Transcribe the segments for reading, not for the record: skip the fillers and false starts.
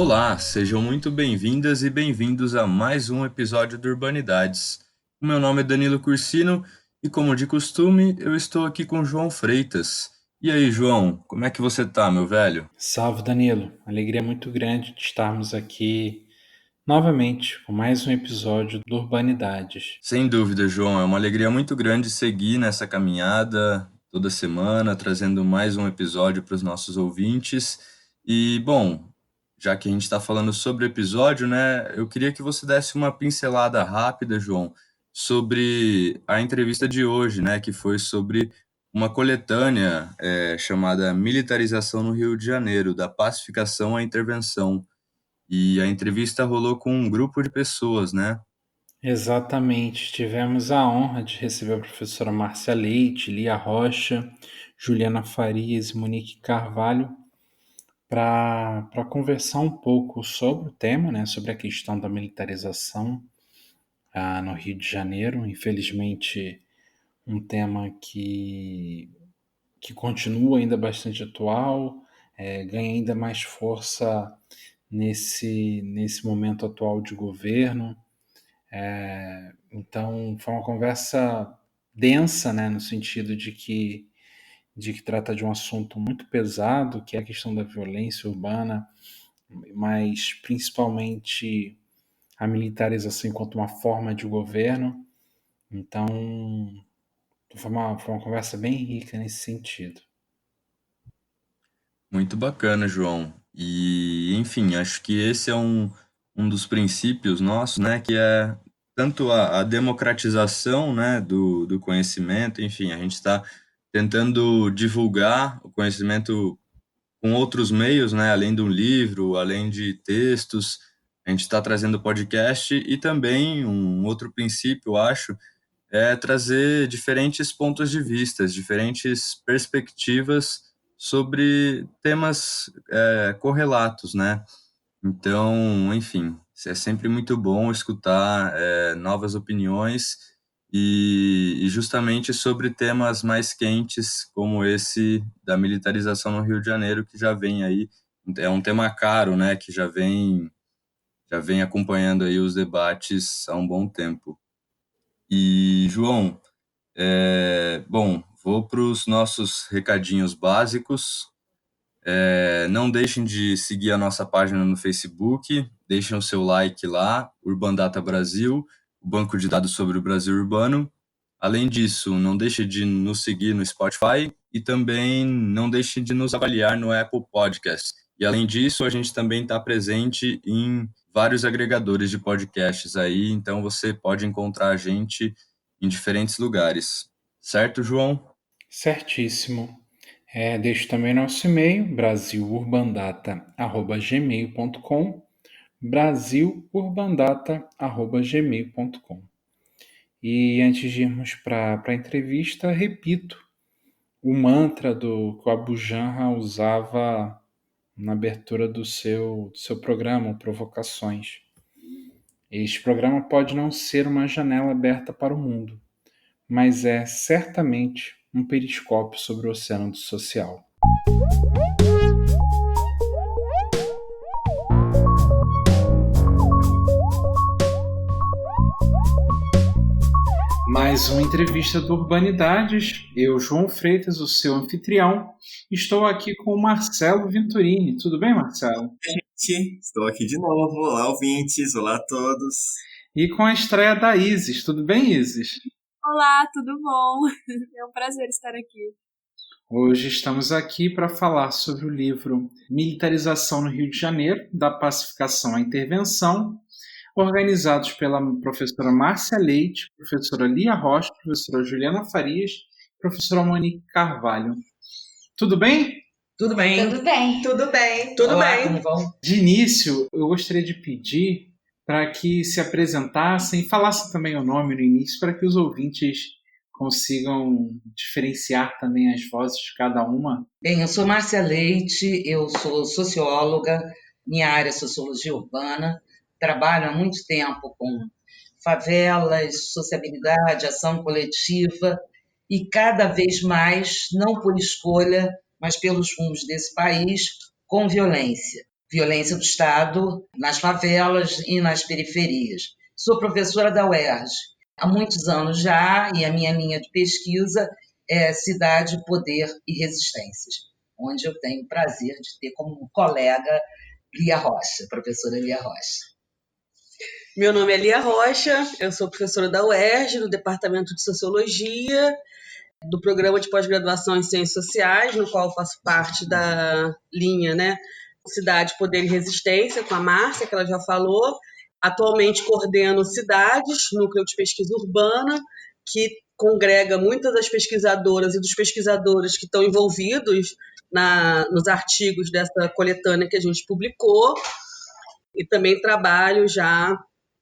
Olá, sejam muito bem-vindas e bem-vindos a mais um episódio do Urbanidades. O meu nome é Danilo Cursino e, como de costume, eu estou aqui com João Freitas. E aí, João, como é que você tá, meu velho? Salve, Danilo. Alegria muito grande de estarmos aqui novamente com mais um episódio do Urbanidades. Sem dúvida, João, é uma alegria muito grande seguir nessa caminhada toda semana, trazendo mais um episódio para os nossos ouvintes. E, bom, já que a gente está falando sobre o episódio, né, eu queria que você desse uma pincelada rápida, João, sobre a entrevista de hoje, né, que foi sobre uma coletânea chamada Militarização no Rio de Janeiro, da pacificação à intervenção. E a entrevista rolou com um grupo de pessoas, né? Exatamente. Tivemos a honra de receber a professora Márcia Leite, Lia Rocha, Juliana Farias e Monique Carvalho para conversar um pouco sobre o tema, né, sobre a questão da militarização no Rio de Janeiro. Infelizmente, um tema que continua ainda bastante atual, ganha ainda mais força nesse momento atual de governo. Então, foi uma conversa densa, né, no sentido de que trata de um assunto muito pesado, que é a questão da violência urbana, mas principalmente a militarização enquanto uma forma de governo. Então, foi uma conversa bem rica nesse sentido. Muito bacana, João. E, enfim, acho que esse é um dos princípios nossos, né, que é tanto a democratização, né, do conhecimento, enfim, a gente está tentando divulgar o conhecimento com outros meios, né, além do livro, além de textos, a gente está trazendo podcast e também um outro princípio, eu acho, é trazer diferentes pontos de vista, diferentes perspectivas sobre temas correlatos, né? Então, enfim, é sempre muito bom escutar novas opiniões e justamente sobre temas mais quentes como esse da militarização no Rio de Janeiro, que já vem aí, é um tema caro, né? Que já vem acompanhando aí os debates há um bom tempo. E, João, bom, vou para os nossos recadinhos básicos. Não deixem de seguir a nossa página no Facebook, deixem o seu like lá, Urbandata Brasil, o banco de dados sobre o Brasil urbano. Além disso, não deixe de nos seguir no Spotify e também não deixe de nos avaliar no Apple Podcasts. E além disso, a gente também está presente em vários agregadores de podcasts aí, então você pode encontrar a gente em diferentes lugares. Certo, João? Certíssimo. Deixo também nosso e-mail, brasilurbandata@gmail.com, brasilurbandata@gmail.com. E antes de irmos para a entrevista, repito o mantra que o Abu Janra usava na abertura do seu programa, Provocações. Este programa pode não ser uma janela aberta para o mundo, mas é certamente um periscópio sobre o oceano do social. Mais uma entrevista do Urbanidades. Eu, João Freitas, o seu anfitrião, estou aqui com o Marcelo Venturini. Tudo bem, Marcelo? Gente, estou aqui de novo. Olá, ouvintes. Olá a todos. E com a estreia da Isis. Tudo bem, Isis? Olá, tudo bom? É um prazer estar aqui. Hoje estamos aqui para falar sobre o livro Militarização no Rio de Janeiro, da pacificação à intervenção, organizados pela professora Márcia Leite, professora Lia Rocha, professora Juliana Farias e professora Monique Carvalho. Tudo bem? Tudo bem? Tudo bem. Tudo bem. Tudo Olá, bem. como vão? De início, eu gostaria de pedir para que se apresentassem e falassem também o nome no início, para que os ouvintes consigam diferenciar também as vozes de cada uma. Bem, eu sou Márcia Leite, eu sou socióloga, minha área é sociologia urbana, trabalho há muito tempo com favelas, sociabilidade, ação coletiva e cada vez mais, não por escolha, mas pelos rumos desse país, com violência. violência do Estado nas favelas e nas periferias. Sou professora da UERJ há muitos anos já, e a minha linha de pesquisa é Cidade, Poder e Resistências, onde eu tenho o prazer de ter como colega Lia Rocha, professora Lia Rocha. Meu nome é Lia Rocha, eu sou professora da UERJ, do Departamento de Sociologia, do Programa de Pós-Graduação em Ciências Sociais, no qual faço parte da linha, né, Cidade, Poder e Resistência, com a Márcia, que ela já falou. Atualmente coordeno Cidades, Núcleo de Pesquisa Urbana, que congrega muitas das pesquisadoras e dos pesquisadores que estão envolvidos nos artigos dessa coletânea que a gente publicou. E também trabalho já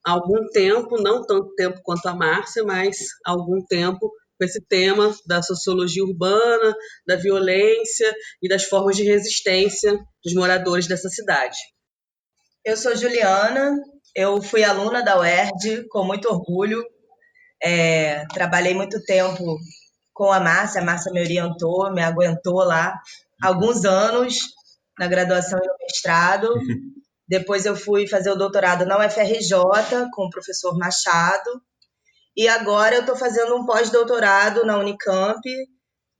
há algum tempo, não tanto tempo quanto a Márcia, mas há algum tempo, com esse tema da sociologia urbana, da violência e das formas de resistência dos moradores dessa cidade. Eu sou Juliana, eu fui aluna da UERJ com muito orgulho, trabalhei muito tempo com a Márcia me orientou, me aguentou lá alguns anos na graduação e no mestrado. Depois eu fui fazer o doutorado na UFRJ com o professor Machado. E agora eu estou fazendo um pós-doutorado na Unicamp,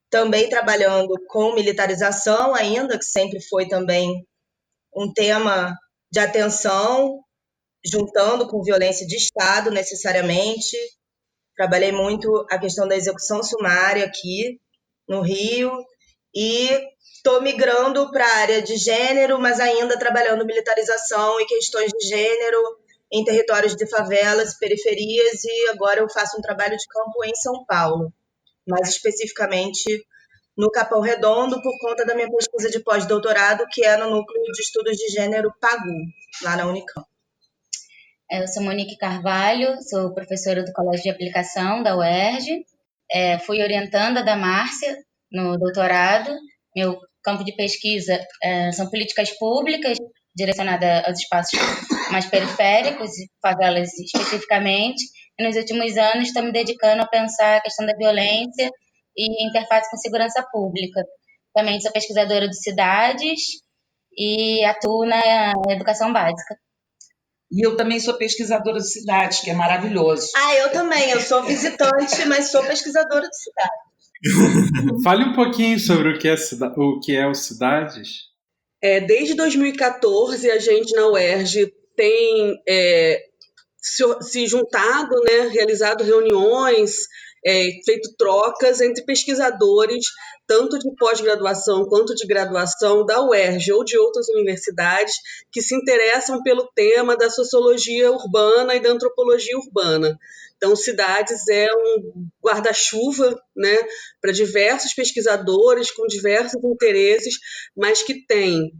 também trabalhando com militarização ainda, que sempre foi também um tema de atenção, juntando com violência de Estado necessariamente. Trabalhei muito a questão da execução sumária aqui no Rio e estou migrando para a área de gênero, mas ainda trabalhando militarização e questões de gênero em territórios de favelas, periferias, e agora eu faço um trabalho de campo em São Paulo, mais especificamente no Capão Redondo, por conta da minha pesquisa de pós-doutorado, que é no Núcleo de Estudos de Gênero PAGU, lá na Unicamp. Eu sou Monique Carvalho, sou professora do Colégio de Aplicação da UERJ, fui orientanda da Márcia no doutorado. Meu campo de pesquisa são políticas públicas direcionadas aos espaços mais periféricos, favelas especificamente, e nos últimos anos estou me dedicando a pensar a questão da violência e interface com segurança pública. Também sou pesquisadora de cidades e atuo na educação básica. E eu também sou pesquisadora de cidades, que é maravilhoso. Eu também, eu sou visitante, mas sou pesquisadora de cidades. Fale um pouquinho sobre o que é o Cidades. Desde 2014, a gente na UERJ tem se juntado, né, realizado reuniões, feito trocas entre pesquisadores, tanto de pós-graduação quanto de graduação da UERJ ou de outras universidades, que se interessam pelo tema da sociologia urbana e da antropologia urbana. Então, Cidades é um guarda-chuva, né, para diversos pesquisadores com diversos interesses, mas que tem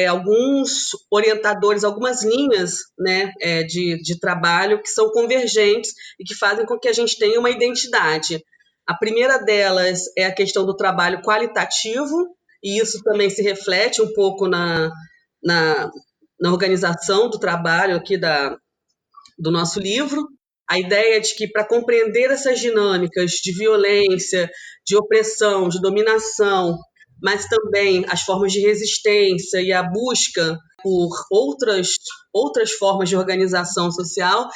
alguns orientadores, algumas linhas, né, de trabalho que são convergentes e que fazem com que a gente tenha uma identidade. A primeira delas é a questão do trabalho qualitativo, e isso também se reflete um pouco na organização do trabalho aqui do nosso livro. A ideia de que, para compreender essas dinâmicas de violência, de opressão, de dominação, mas também as formas de resistência e a busca por outras formas de organização social,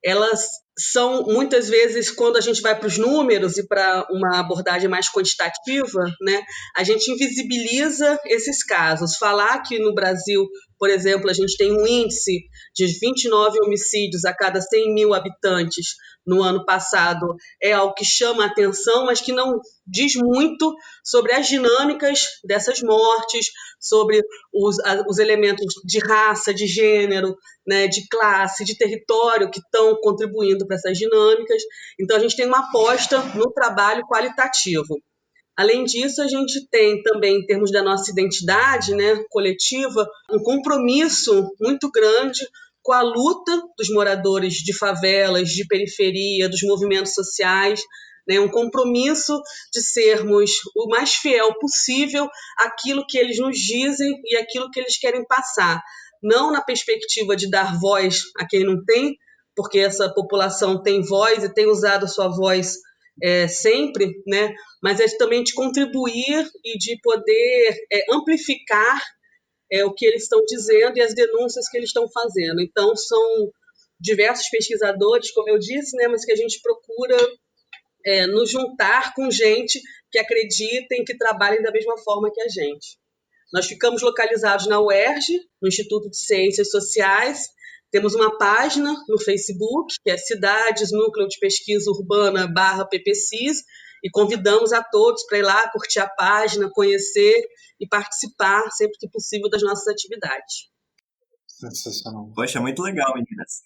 elas são, muitas vezes, quando a gente vai para os números e para uma abordagem mais quantitativa, né, a gente invisibiliza esses casos. Falar que no Brasil, por exemplo, a gente tem um índice de 29 homicídios a cada 100 mil habitantes no ano passado é algo que chama a atenção, mas que não diz muito sobre as dinâmicas dessas mortes, sobre os elementos de raça, de gênero, né, de classe, de território que estão contribuindo para essas dinâmicas. Então, a gente tem uma aposta no trabalho qualitativo. Além disso, a gente tem também, em termos da nossa identidade, né, coletiva, um compromisso muito grande com a luta dos moradores de favelas, de periferia, dos movimentos sociais, né, um compromisso de sermos o mais fiel possível àquilo que eles nos dizem e àquilo que eles querem passar. Não na perspectiva de dar voz a quem não tem, porque essa população tem voz e tem usado sua voz sempre, né? Mas é também de contribuir e de poder amplificar o que eles estão dizendo e as denúncias que eles estão fazendo. Então, são diversos pesquisadores, como eu disse, né, mas que a gente procura nos juntar com gente que acreditem, que trabalhem da mesma forma que a gente. Nós ficamos localizados na UERJ, no Instituto de Ciências Sociais. Temos uma página no Facebook, que é Cidades Núcleo de Pesquisa Urbana /PPCIS, e convidamos a todos para ir lá, curtir a página, conhecer e participar, sempre que possível, das nossas atividades. Sensacional. Poxa, muito legal, meninas.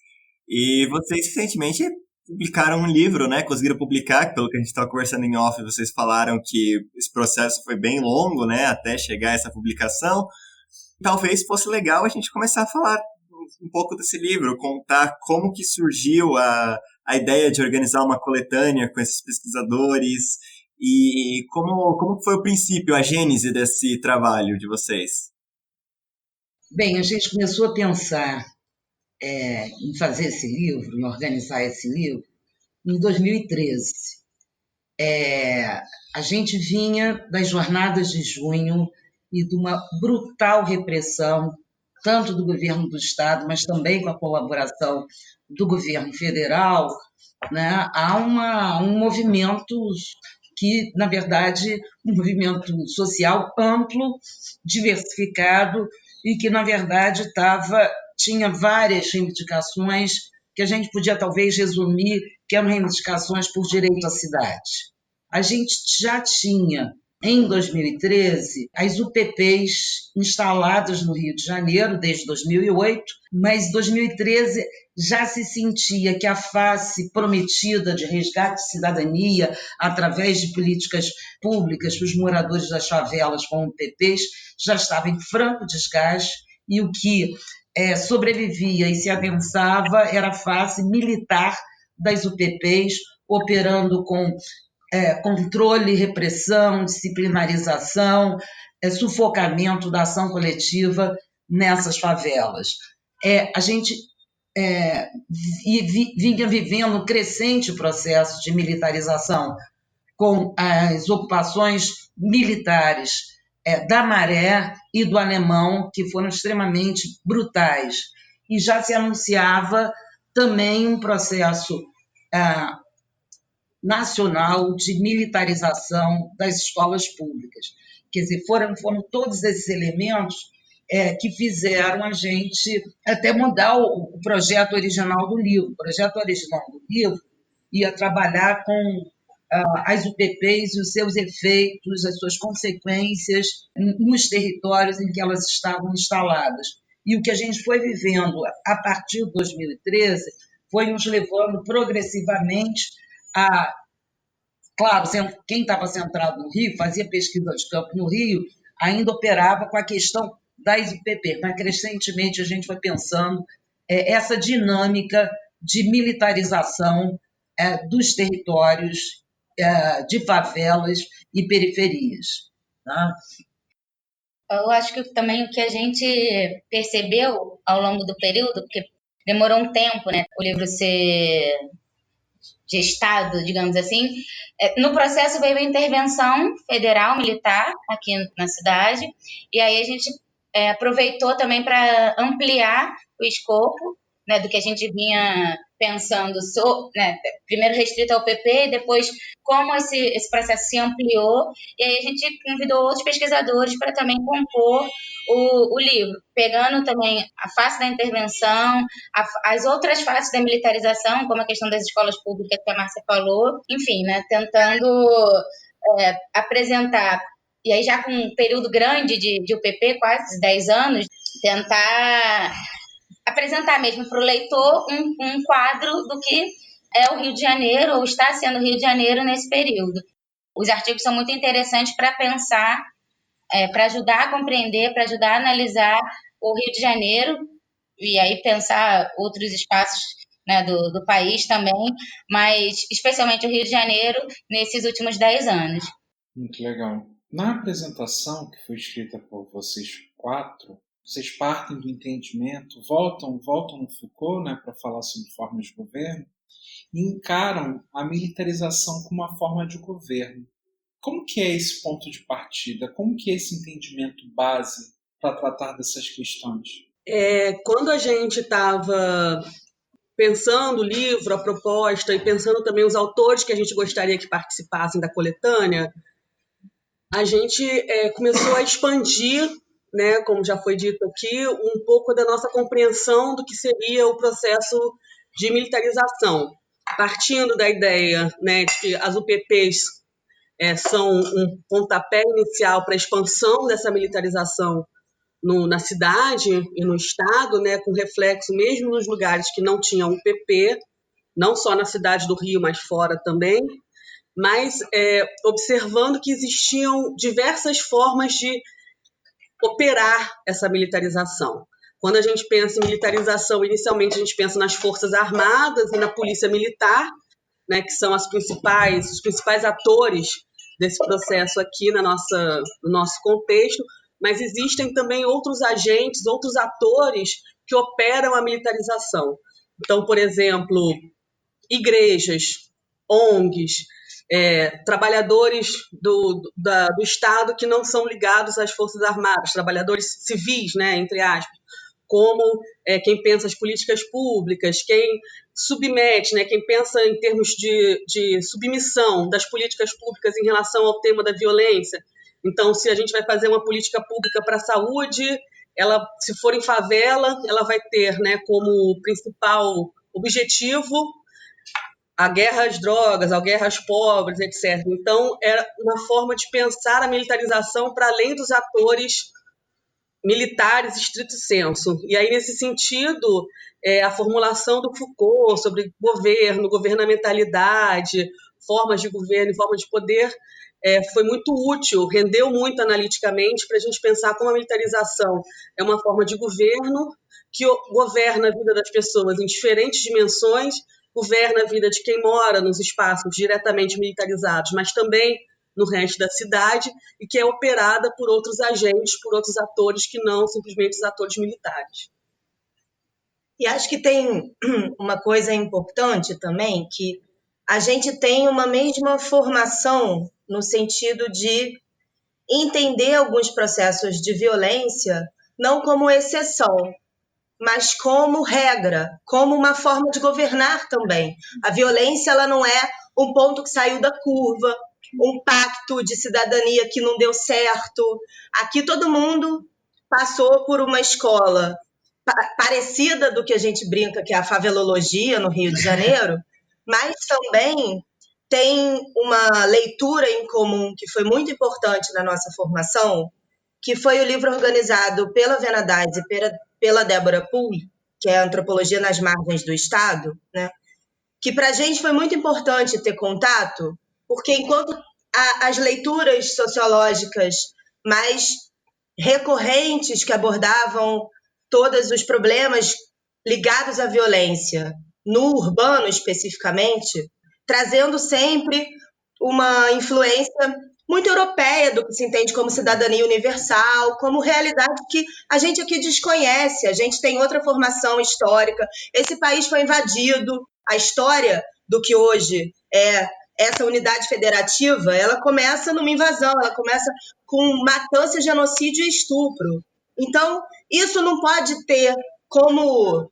E vocês recentemente publicaram um livro, né? Conseguiram publicar, pelo que a gente estava conversando em off, vocês falaram que esse processo foi bem longo, né? Até chegar a essa publicação. Talvez fosse legal a gente começar a falar um pouco desse livro, contar como que surgiu a ideia de organizar uma coletânea com esses pesquisadores e como foi o princípio, a gênese desse trabalho de vocês. Bem, a gente começou a pensar em fazer esse livro, em organizar esse livro, em 2013. A gente vinha das jornadas de junho e de uma brutal repressão, tanto do governo do Estado, mas também com a colaboração do governo federal, né? Há um movimento que, na verdade, um movimento social amplo, diversificado, e que, na verdade, tinha várias reivindicações que a gente podia talvez resumir que eram reivindicações por direito à cidade. A gente já tinha, em 2013, as UPPs instaladas no Rio de Janeiro, desde 2008, mas em 2013 já se sentia que a face prometida de resgate de cidadania através de políticas públicas para os moradores das favelas com UPPs já estava em franco desgaste, e o que sobrevivia e se adensava era a face militar das UPPs, operando com controle, repressão, disciplinarização, sufocamento da ação coletiva nessas favelas. A gente vinha vivendo um crescente processo de militarização, com as ocupações militares da Maré e do Alemão, que foram extremamente brutais. E já se anunciava também um processo nacional de militarização das escolas públicas. Quer dizer, foram todos esses elementos que fizeram a gente até mudar o projeto original do livro. O projeto original do livro ia trabalhar com as UPPs e os seus efeitos, as suas consequências nos territórios em que elas estavam instaladas. E o que a gente foi vivendo a partir de 2013 foi nos levando progressivamente claro, quem estava centrado no Rio, fazia pesquisa de campo no Rio, ainda operava com a questão das UPP, mas crescentemente a gente foi pensando essa dinâmica de militarização dos territórios de favelas e periferias. Tá? Eu acho que também o que a gente percebeu ao longo do período, porque demorou um tempo, né, o livro ser gestado, digamos assim, no processo veio a intervenção federal, militar, aqui na cidade, e aí a gente aproveitou também para ampliar o escopo, né, do que a gente vinha pensando, né, primeiro restrito ao PP, e depois como esse processo se ampliou, e aí a gente convidou outros pesquisadores para também compor o livro, pegando também a face da intervenção, as outras faces da militarização, como a questão das escolas públicas que a Márcia falou, enfim, né, tentando apresentar, e aí já com um período grande de UPP, quase 10 anos, tentar apresentar mesmo para o leitor um quadro do que é o Rio de Janeiro, ou está sendo o Rio de Janeiro nesse período. Os artigos são muito interessantes para pensar, para ajudar a compreender, para ajudar a analisar o Rio de Janeiro, e aí pensar outros espaços, né, do país também, mas especialmente o Rio de Janeiro nesses últimos 10 anos. Muito legal. Na apresentação que foi escrita por vocês 4, vocês partem do entendimento, voltam no Foucault, né, para falar sobre formas de governo, e encaram a militarização como uma forma de governo. Como que é esse ponto de partida? Como que é esse entendimento base para tratar dessas questões? Quando a gente estava pensando o livro, a proposta, e pensando também os autores que a gente gostaria que participassem da coletânea, a gente começou a expandir, né, como já foi dito aqui, um pouco da nossa compreensão do que seria o processo de militarização, partindo da ideia, né, de que as UPPs são um pontapé inicial para a expansão dessa militarização na cidade e no estado, né, com reflexo mesmo nos lugares que não tinham UPP, não só na cidade do Rio, mas fora também, mas observando que existiam diversas formas de operar essa militarização. Quando a gente pensa em militarização, inicialmente a gente pensa nas Forças Armadas e na Polícia Militar, né, que são os principais atores desse processo aqui no nosso contexto, mas existem também outros agentes, outros atores que operam a militarização. Então, por exemplo, igrejas, ONGs, trabalhadores do Estado que não são ligados às Forças Armadas, trabalhadores civis, né, entre aspas, como quem pensa as políticas públicas, quem submete, né, quem pensa em termos de submissão das políticas públicas em relação ao tema da violência. Então, se a gente vai fazer uma política pública para a saúde, ela, se for em favela, ela vai ter, né, como principal objetivo a guerra às drogas, a guerra às pobres, etc. Então, era uma forma de pensar a militarização para além dos atores militares estrito sensu. E aí, nesse sentido, a formulação do Foucault sobre governo, governamentalidade, formas de governo e formas de poder foi muito útil, rendeu muito analiticamente para a gente pensar como a militarização é uma forma de governo que governa a vida das pessoas em diferentes dimensões, governa a vida de quem mora nos espaços diretamente militarizados, mas também no resto da cidade, e que é operada por outros agentes, por outros atores que não simplesmente os atores militares. E acho que tem uma coisa importante também, que a gente tem uma mesma formação no sentido de entender alguns processos de violência não como exceção, mas como regra, como uma forma de governar também. A violência ela não é um ponto que saiu da curva, um pacto de cidadania que não deu certo. Aqui todo mundo passou por uma escola parecida do que a gente brinca que é a favelologia no Rio de Janeiro, mas também tem uma leitura em comum que foi muito importante na nossa formação, que foi o livro organizado pela Venadais e pela Débora Poole, que é a Antropologia nas Margens do Estado, né? Que para a gente foi muito importante ter contato, porque enquanto as leituras sociológicas mais recorrentes que abordavam todos os problemas ligados à violência, no urbano especificamente, trazendo sempre uma influência muito europeia do que se entende como cidadania universal, como realidade que a gente aqui desconhece, a gente tem outra formação histórica, esse país foi invadido, a história do que hoje é essa unidade federativa, ela começa numa invasão, ela começa com matança, genocídio e estupro. Então, isso não pode ter como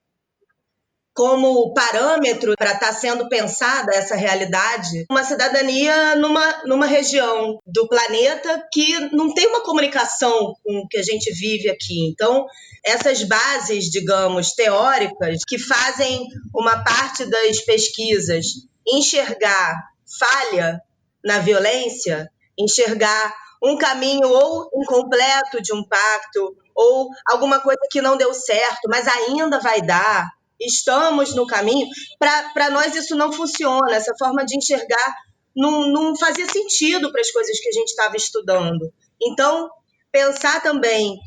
parâmetro para estar sendo pensada essa realidade, uma cidadania numa região do planeta que não tem uma comunicação com o que a gente vive aqui. Então, essas bases, digamos, teóricas, que fazem uma parte das pesquisas enxergar falha na violência, enxergar um caminho ou incompleto de um pacto, ou alguma coisa que não deu certo, mas ainda vai dar, estamos no caminho, para nós isso não funciona, essa forma de enxergar não fazia sentido para as coisas que a gente estava estudando. Então, pensar também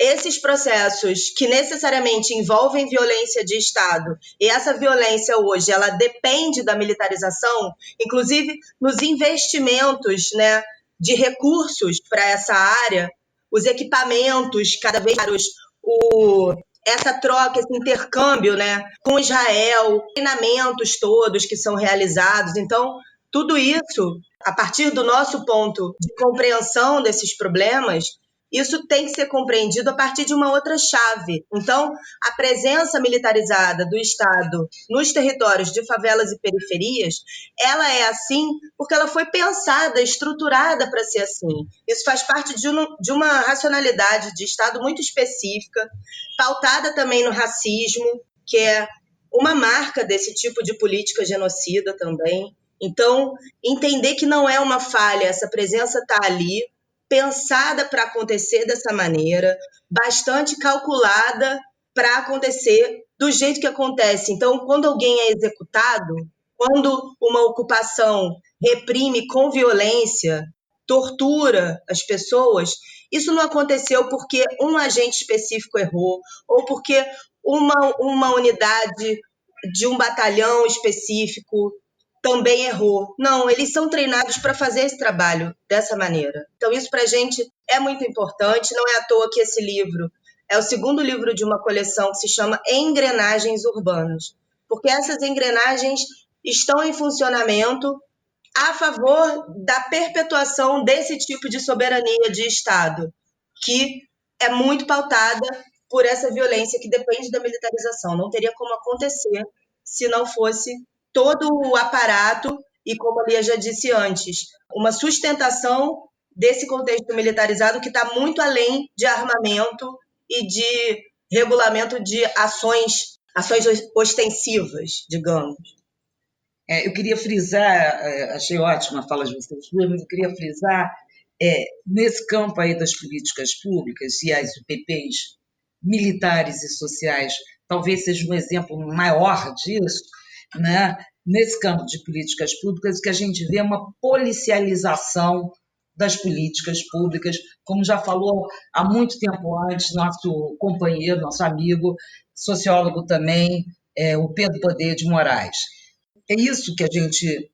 esses processos que necessariamente envolvem violência de Estado, e essa violência hoje, ela depende da militarização, inclusive nos investimentos, né, de recursos para essa área, os equipamentos cada vez mais caros, essa troca, esse intercâmbio, né, com Israel, treinamentos todos que são realizados. Então, tudo isso, a partir do nosso ponto de compreensão desses problemas, isso tem que ser compreendido a partir de uma outra chave. Então, a presença militarizada do Estado nos territórios de favelas e periferias, ela é assim porque ela foi pensada, estruturada para ser assim. Isso faz parte de uma racionalidade de Estado muito específica, pautada também no racismo, que é uma marca desse tipo de política genocida também. Então, entender que não é uma falha, essa presença está ali, pensada para acontecer dessa maneira, bastante calculada para acontecer do jeito que acontece. Então, quando alguém é executado, quando uma ocupação reprime com violência, tortura as pessoas, isso não aconteceu porque um agente específico errou, ou porque uma unidade de um batalhão específico também errou. Não, eles são treinados para fazer esse trabalho dessa maneira. Então, isso para a gente é muito importante. Não é à toa que esse livro é o segundo livro de uma coleção que se chama Engrenagens Urbanas, porque essas engrenagens estão em funcionamento a favor da perpetuação desse tipo de soberania de Estado, que é muito pautada por essa violência que depende da militarização. Não teria como acontecer se não fosse todo o aparato e, como a Lia já disse antes, uma sustentação desse contexto militarizado que está muito além de armamento e de regulamento de ações ostensivas, digamos. Eu queria frisar, achei ótima a fala de vocês duas, mas eu queria frisar, nesse campo aí das políticas públicas e as UPPs militares e sociais, talvez seja um exemplo maior disso, né? Nesse campo de políticas públicas, que a gente vê uma policialização das políticas públicas, como já falou há muito tempo antes, nosso companheiro, nosso amigo, sociólogo também, o Pedro Poder de Moraes. É isso que a gente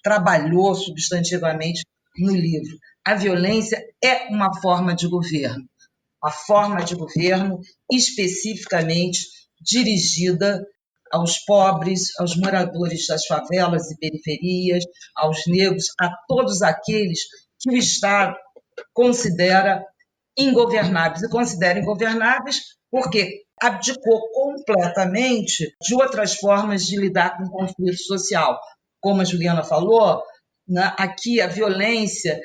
trabalhou substantivamente no livro. A violência é uma forma de governo, a forma de governo especificamente dirigida aos pobres, aos moradores das favelas e periferias, aos negros, a todos aqueles que o Estado considera ingovernáveis. E considera ingovernáveis porque abdicou completamente de outras formas de lidar com o conflito social. Como a Juliana falou, né, aqui a violência,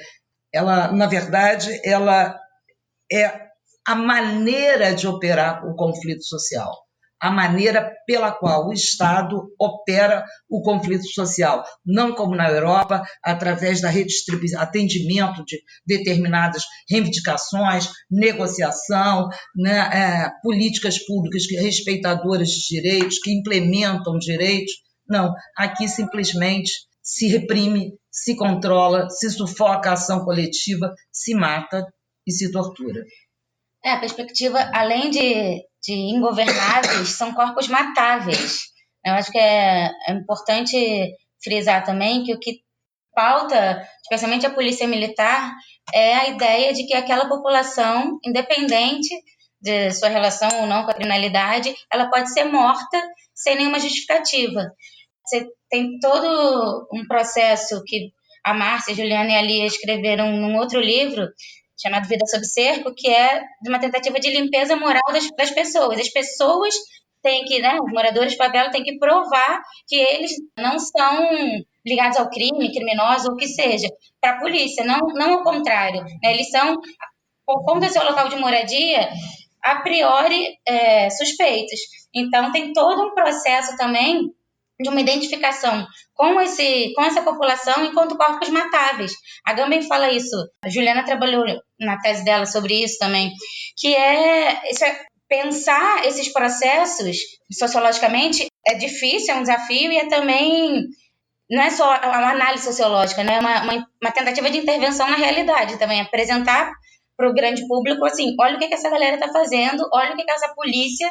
ela, na verdade, ela é a maneira de operar o conflito social, a maneira pela qual o Estado opera o conflito social, não como na Europa, através da redistribuição, atendimento de determinadas reivindicações, negociação, né, políticas públicas respeitadoras de direitos, que implementam direitos. Não, aqui simplesmente se reprime, se controla, se sufoca a ação coletiva, se mata e se tortura. A perspectiva, além de ingovernáveis, são corpos matáveis. Eu acho que é importante frisar também que o que pauta, especialmente a polícia militar, é a ideia de que aquela população, independente de sua relação ou não com a criminalidade, ela pode ser morta sem nenhuma justificativa. Você tem todo um processo que a Márcia, a Juliana e a Lia escreveram num outro livro, chamado Vida Sob Cerco, que é de uma tentativa de limpeza moral das pessoas. As pessoas têm que, né, os moradores de favela têm que provar que eles não são ligados ao crime, criminosos ou o que seja, para a polícia, não ao contrário. Né? Eles são, por conta do seu local de moradia, a priori suspeitos. Então, tem todo um processo também de uma identificação com essa população enquanto corpos matáveis. A Agamben fala isso, a Juliana trabalhou na tese dela sobre isso também, que pensar esses processos sociologicamente é difícil, é um desafio e é também, não é só uma análise sociológica, né? Uma tentativa de intervenção na realidade também, apresentar para o grande público assim, olha o que essa galera está fazendo, olha o que essa polícia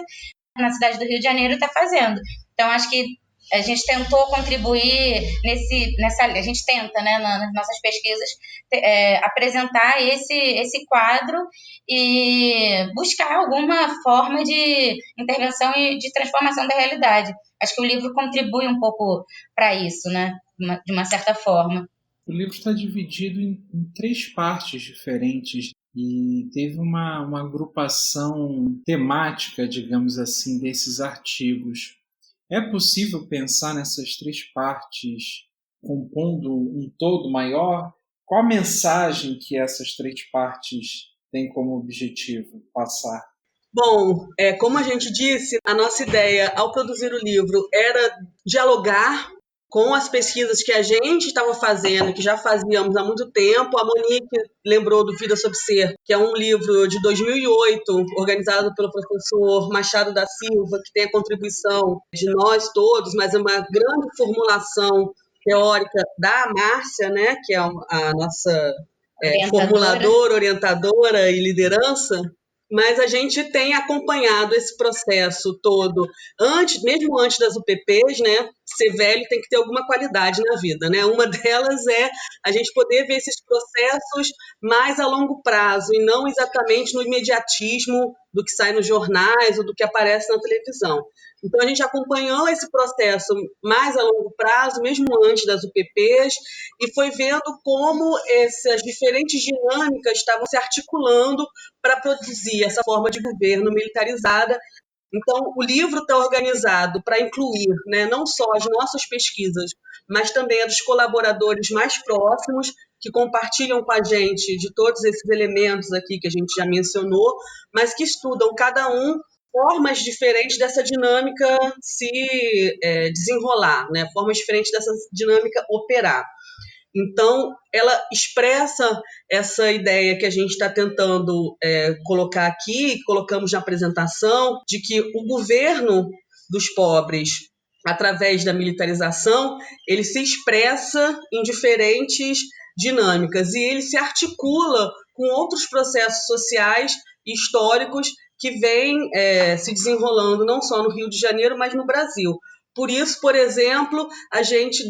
na cidade do Rio de Janeiro está fazendo. Então, acho que a gente tentou contribuir a gente tenta, né, nas nossas pesquisas, apresentar esse quadro e buscar alguma forma de intervenção e de transformação da realidade. Acho que o livro contribui um pouco para isso, né, de uma certa forma. O livro está dividido em 3 partes diferentes. e teve uma agrupação temática, digamos assim, desses artigos. É possível pensar nessas 3 partes compondo um todo maior? Qual a mensagem que essas 3 partes têm como objetivo passar? Bom, como a gente disse, a nossa ideia ao produzir o livro era dialogar com as pesquisas que a gente estava fazendo, que já fazíamos há muito tempo. A Monique lembrou do Vida Sob Ser, que é um livro de 2008, organizado pelo professor Machado da Silva, que tem a contribuição de nós todos, mas é uma grande formulação teórica da Márcia, né, que é a nossa formuladora, orientadora e liderança. Mas a gente tem acompanhado esse processo todo, mesmo antes das UPPs, né? Ser velho tem que ter alguma qualidade na vida, né? Uma delas é a gente poder ver esses processos mais a longo prazo e não exatamente no imediatismo do que sai nos jornais ou do que aparece na televisão. Então, a gente acompanhou esse processo mais a longo prazo, mesmo antes das UPPs, e foi vendo como essas diferentes dinâmicas estavam se articulando para produzir essa forma de governo militarizada. Então, o livro está organizado para incluir, né, não só as nossas pesquisas, mas também a dos colaboradores mais próximos, que compartilham com a gente de todos esses elementos aqui que a gente já mencionou, mas que estudam cada um formas diferentes dessa dinâmica se desenrolar, né? Formas diferentes dessa dinâmica operar. Então, ela expressa essa ideia que a gente está tentando colocar aqui, colocamos na apresentação, de que o governo dos pobres, através da militarização, ele se expressa em diferentes dinâmicas e ele se articula com outros processos sociais e históricos que vêm se desenrolando não só no Rio de Janeiro, mas no Brasil. Por isso, por exemplo, a gente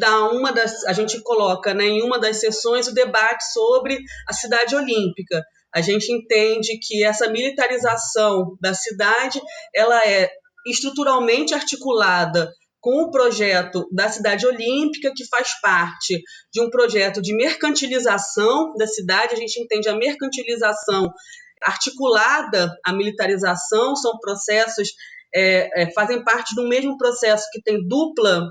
coloca, né, em uma das sessões o debate sobre a cidade olímpica. A gente entende que essa militarização da cidade ela é estruturalmente articulada com o projeto da cidade olímpica, que faz parte de um projeto de mercantilização da cidade. A gente entende a mercantilização articulada à militarização, são processos fazem parte do mesmo processo que tem dupla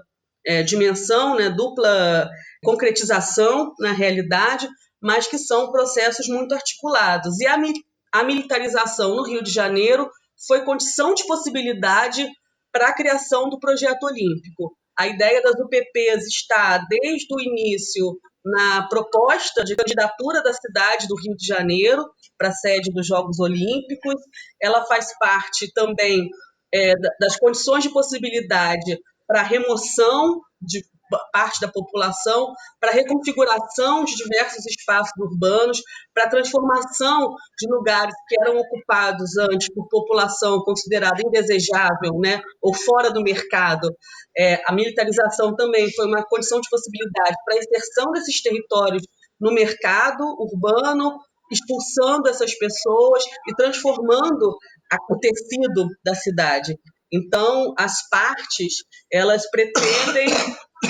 dimensão, né, dupla concretização na realidade, mas que são processos muito articulados. E a militarização no Rio de Janeiro foi condição de possibilidade para a criação do projeto olímpico. A ideia das UPPs está, desde o início, na proposta de candidatura da cidade do Rio de Janeiro para a sede dos Jogos Olímpicos. Ela faz parte também das condições de possibilidade para a remoção de parte da população, para a reconfiguração de diversos espaços urbanos, para a transformação de lugares que eram ocupados antes por população considerada indesejável, né, ou fora do mercado. A militarização também foi uma condição de possibilidade para a inserção desses territórios no mercado urbano, expulsando essas pessoas e transformando o tecido da cidade. Então, as partes, elas pretendem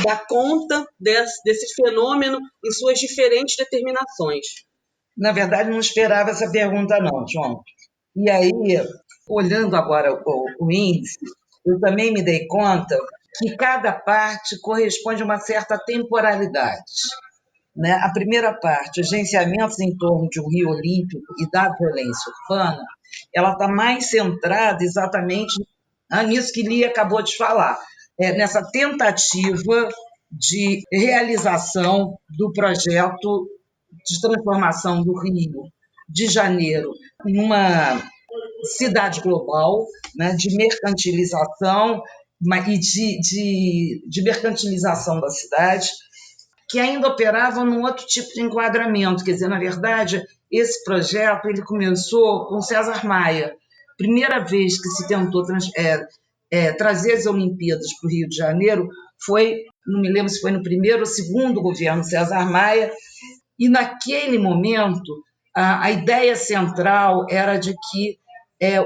dar conta desse fenômeno em suas diferentes determinações. Na verdade, não esperava essa pergunta não, João. E aí, olhando agora o índice, eu também me dei conta que cada parte corresponde a uma certa temporalidade. Né? A primeira parte, agenciamentos em torno de um Rio Olímpico e da violência urbana, ela está mais centrada exatamente nisso que Lia acabou de falar, nessa tentativa de realização do projeto de transformação do Rio de Janeiro em uma cidade global, né, de mercantilização e de mercantilização da cidade, que ainda operava num outro tipo de enquadramento. Quer dizer, na verdade, esse projeto ele começou com César Maia. Primeira vez que se tentou trazer as Olimpíadas para o Rio de Janeiro foi, não me lembro se foi no primeiro ou segundo governo César Maia, e naquele momento a ideia central era de que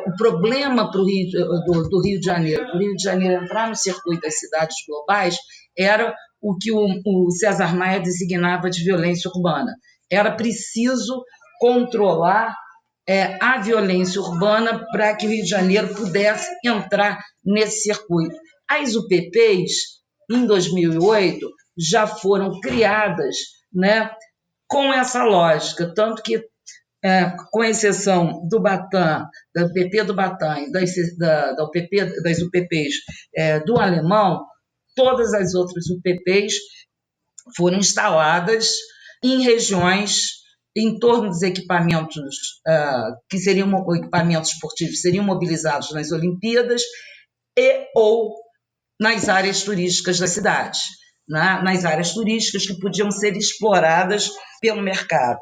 o problema do Rio de Janeiro, para o Rio de Janeiro entrar no circuito das cidades globais, era o que o César Maia designava de violência urbana. Era preciso controlar a violência urbana para que o Rio de Janeiro pudesse entrar nesse circuito. As UPPs, em 2008, já foram criadas, né, com essa lógica, tanto que, com exceção do Batam, da UPP do Batam e da UPP, das UPPs do Alemão, todas as outras UPPs foram instaladas em regiões em torno dos equipamentos que seriam equipamentos esportivos, seriam mobilizados nas Olimpíadas ou nas áreas turísticas da cidade, né? Nas áreas turísticas que podiam ser exploradas pelo mercado.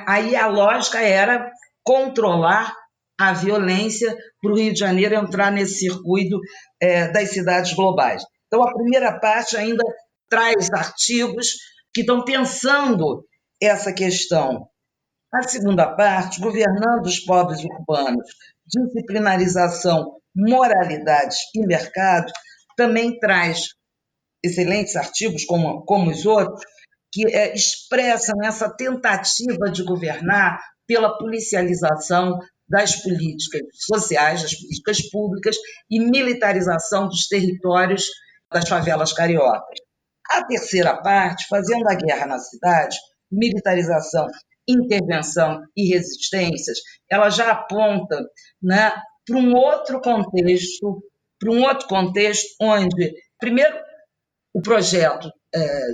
Aí a lógica era controlar a violência para o Rio de Janeiro entrar nesse circuito das cidades globais. Então, a primeira parte ainda traz artigos que estão pensando essa questão. A segunda parte, governando os pobres urbanos, disciplinarização, moralidade e mercado, também traz excelentes artigos, como os outros, que expressam essa tentativa de governar pela policialização das políticas sociais, das políticas públicas e militarização dos territórios das favelas cariocas. A terceira parte, fazendo a guerra na cidade, militarização, intervenção e resistências, ela já aponta, né, para um outro contexto onde, primeiro, o projeto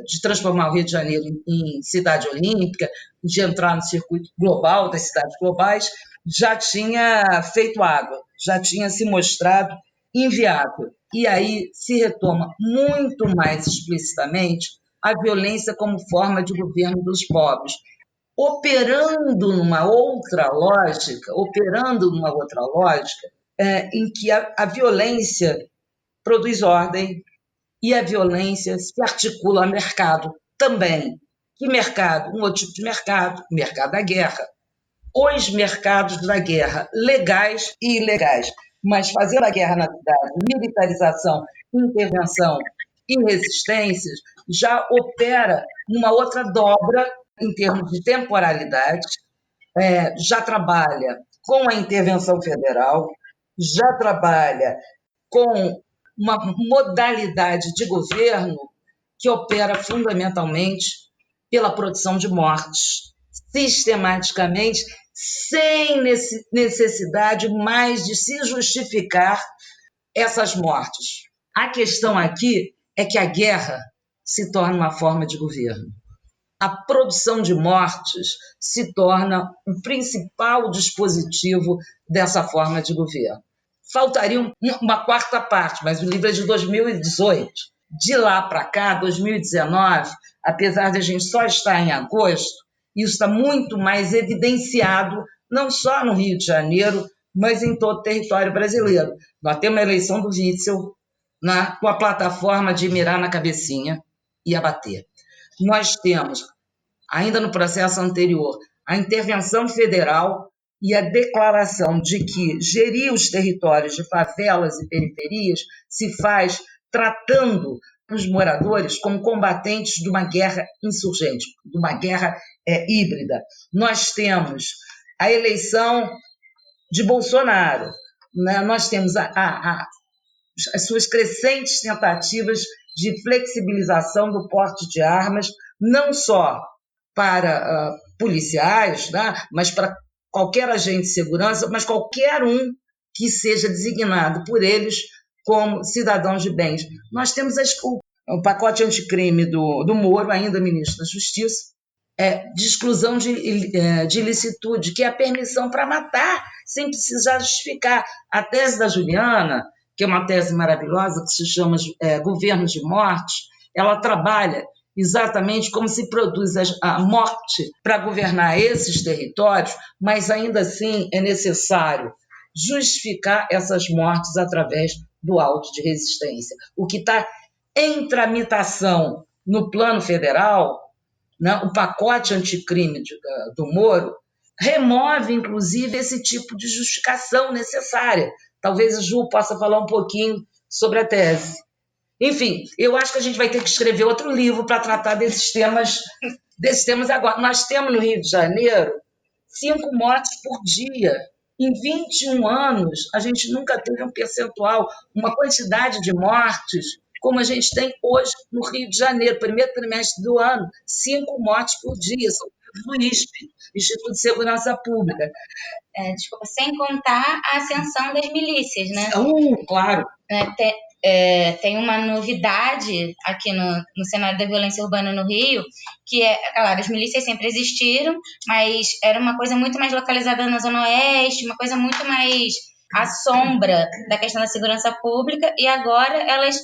de transformar o Rio de Janeiro em cidade olímpica, de entrar no circuito global das cidades globais, já tinha feito água, já tinha se mostrado inviável. E aí se retoma muito mais explicitamente a violência como forma de governo dos pobres, operando numa outra lógica, em que a violência produz ordem e a violência se articula a mercado também. Que mercado? Um outro tipo de mercado, o mercado da guerra. Os mercados da guerra, legais e ilegais, mas fazendo a guerra na cidade, militarização, intervenção e resistências, já opera numa outra dobra em termos de temporalidade, já trabalha com a intervenção federal, já trabalha com uma modalidade de governo que opera fundamentalmente pela produção de mortes, sistematicamente, sem necessidade mais de se justificar essas mortes. A questão aqui é que a guerra se torna uma forma de governo. A produção de mortes se torna o principal dispositivo dessa forma de governo. Faltaria uma quarta parte, mas o livro é de 2018. De lá para cá, 2019, apesar de a gente só estar em agosto, isso está muito mais evidenciado, não só no Rio de Janeiro, mas em todo o território brasileiro. Nós temos a eleição do Witzel, né, com a plataforma de mirar na cabecinha e abater. Nós temos, ainda no processo anterior, a intervenção federal e a declaração de que gerir os territórios de favelas e periferias se faz tratando os moradores como combatentes de uma guerra insurgente, de uma guerra híbrida. Nós temos a eleição de Bolsonaro, né? Nós temos as suas crescentes tentativas de flexibilização do porte de armas, não só para policiais, né? Mas para qualquer agente de segurança, mas qualquer um que seja designado por eles como cidadãos de bens. Nós temos o pacote anticrime do Moro, ainda ministro da Justiça, de exclusão de ilicitude, que é a permissão para matar, sem precisar justificar. A tese da Juliana, que é uma tese maravilhosa, que se chama Governo de Morte, ela trabalha exatamente como se produz a morte para governar esses territórios, mas ainda assim é necessário justificar essas mortes através do auto de resistência. O que está em tramitação no plano federal, né, o pacote anticrime do Moro, remove, inclusive, esse tipo de justificação necessária. Talvez a Ju possa falar um pouquinho sobre a tese. Enfim, eu acho que a gente vai ter que escrever outro livro para tratar desses temas agora. Nós temos no Rio de Janeiro 5 mortes por dia. Em 21 anos, a gente nunca teve um percentual, uma quantidade de mortes como a gente tem hoje no Rio de Janeiro, primeiro trimestre do ano, 5 mortes por dia, são do ISP, Instituto de Segurança Pública. Desculpa, sem contar a ascensão das milícias, né? Claro. Tem uma novidade aqui no cenário da violência urbana no Rio, que claro, as milícias sempre existiram, mas era uma coisa muito mais localizada na Zona Oeste, uma coisa muito mais à sombra da questão da segurança pública, e agora elas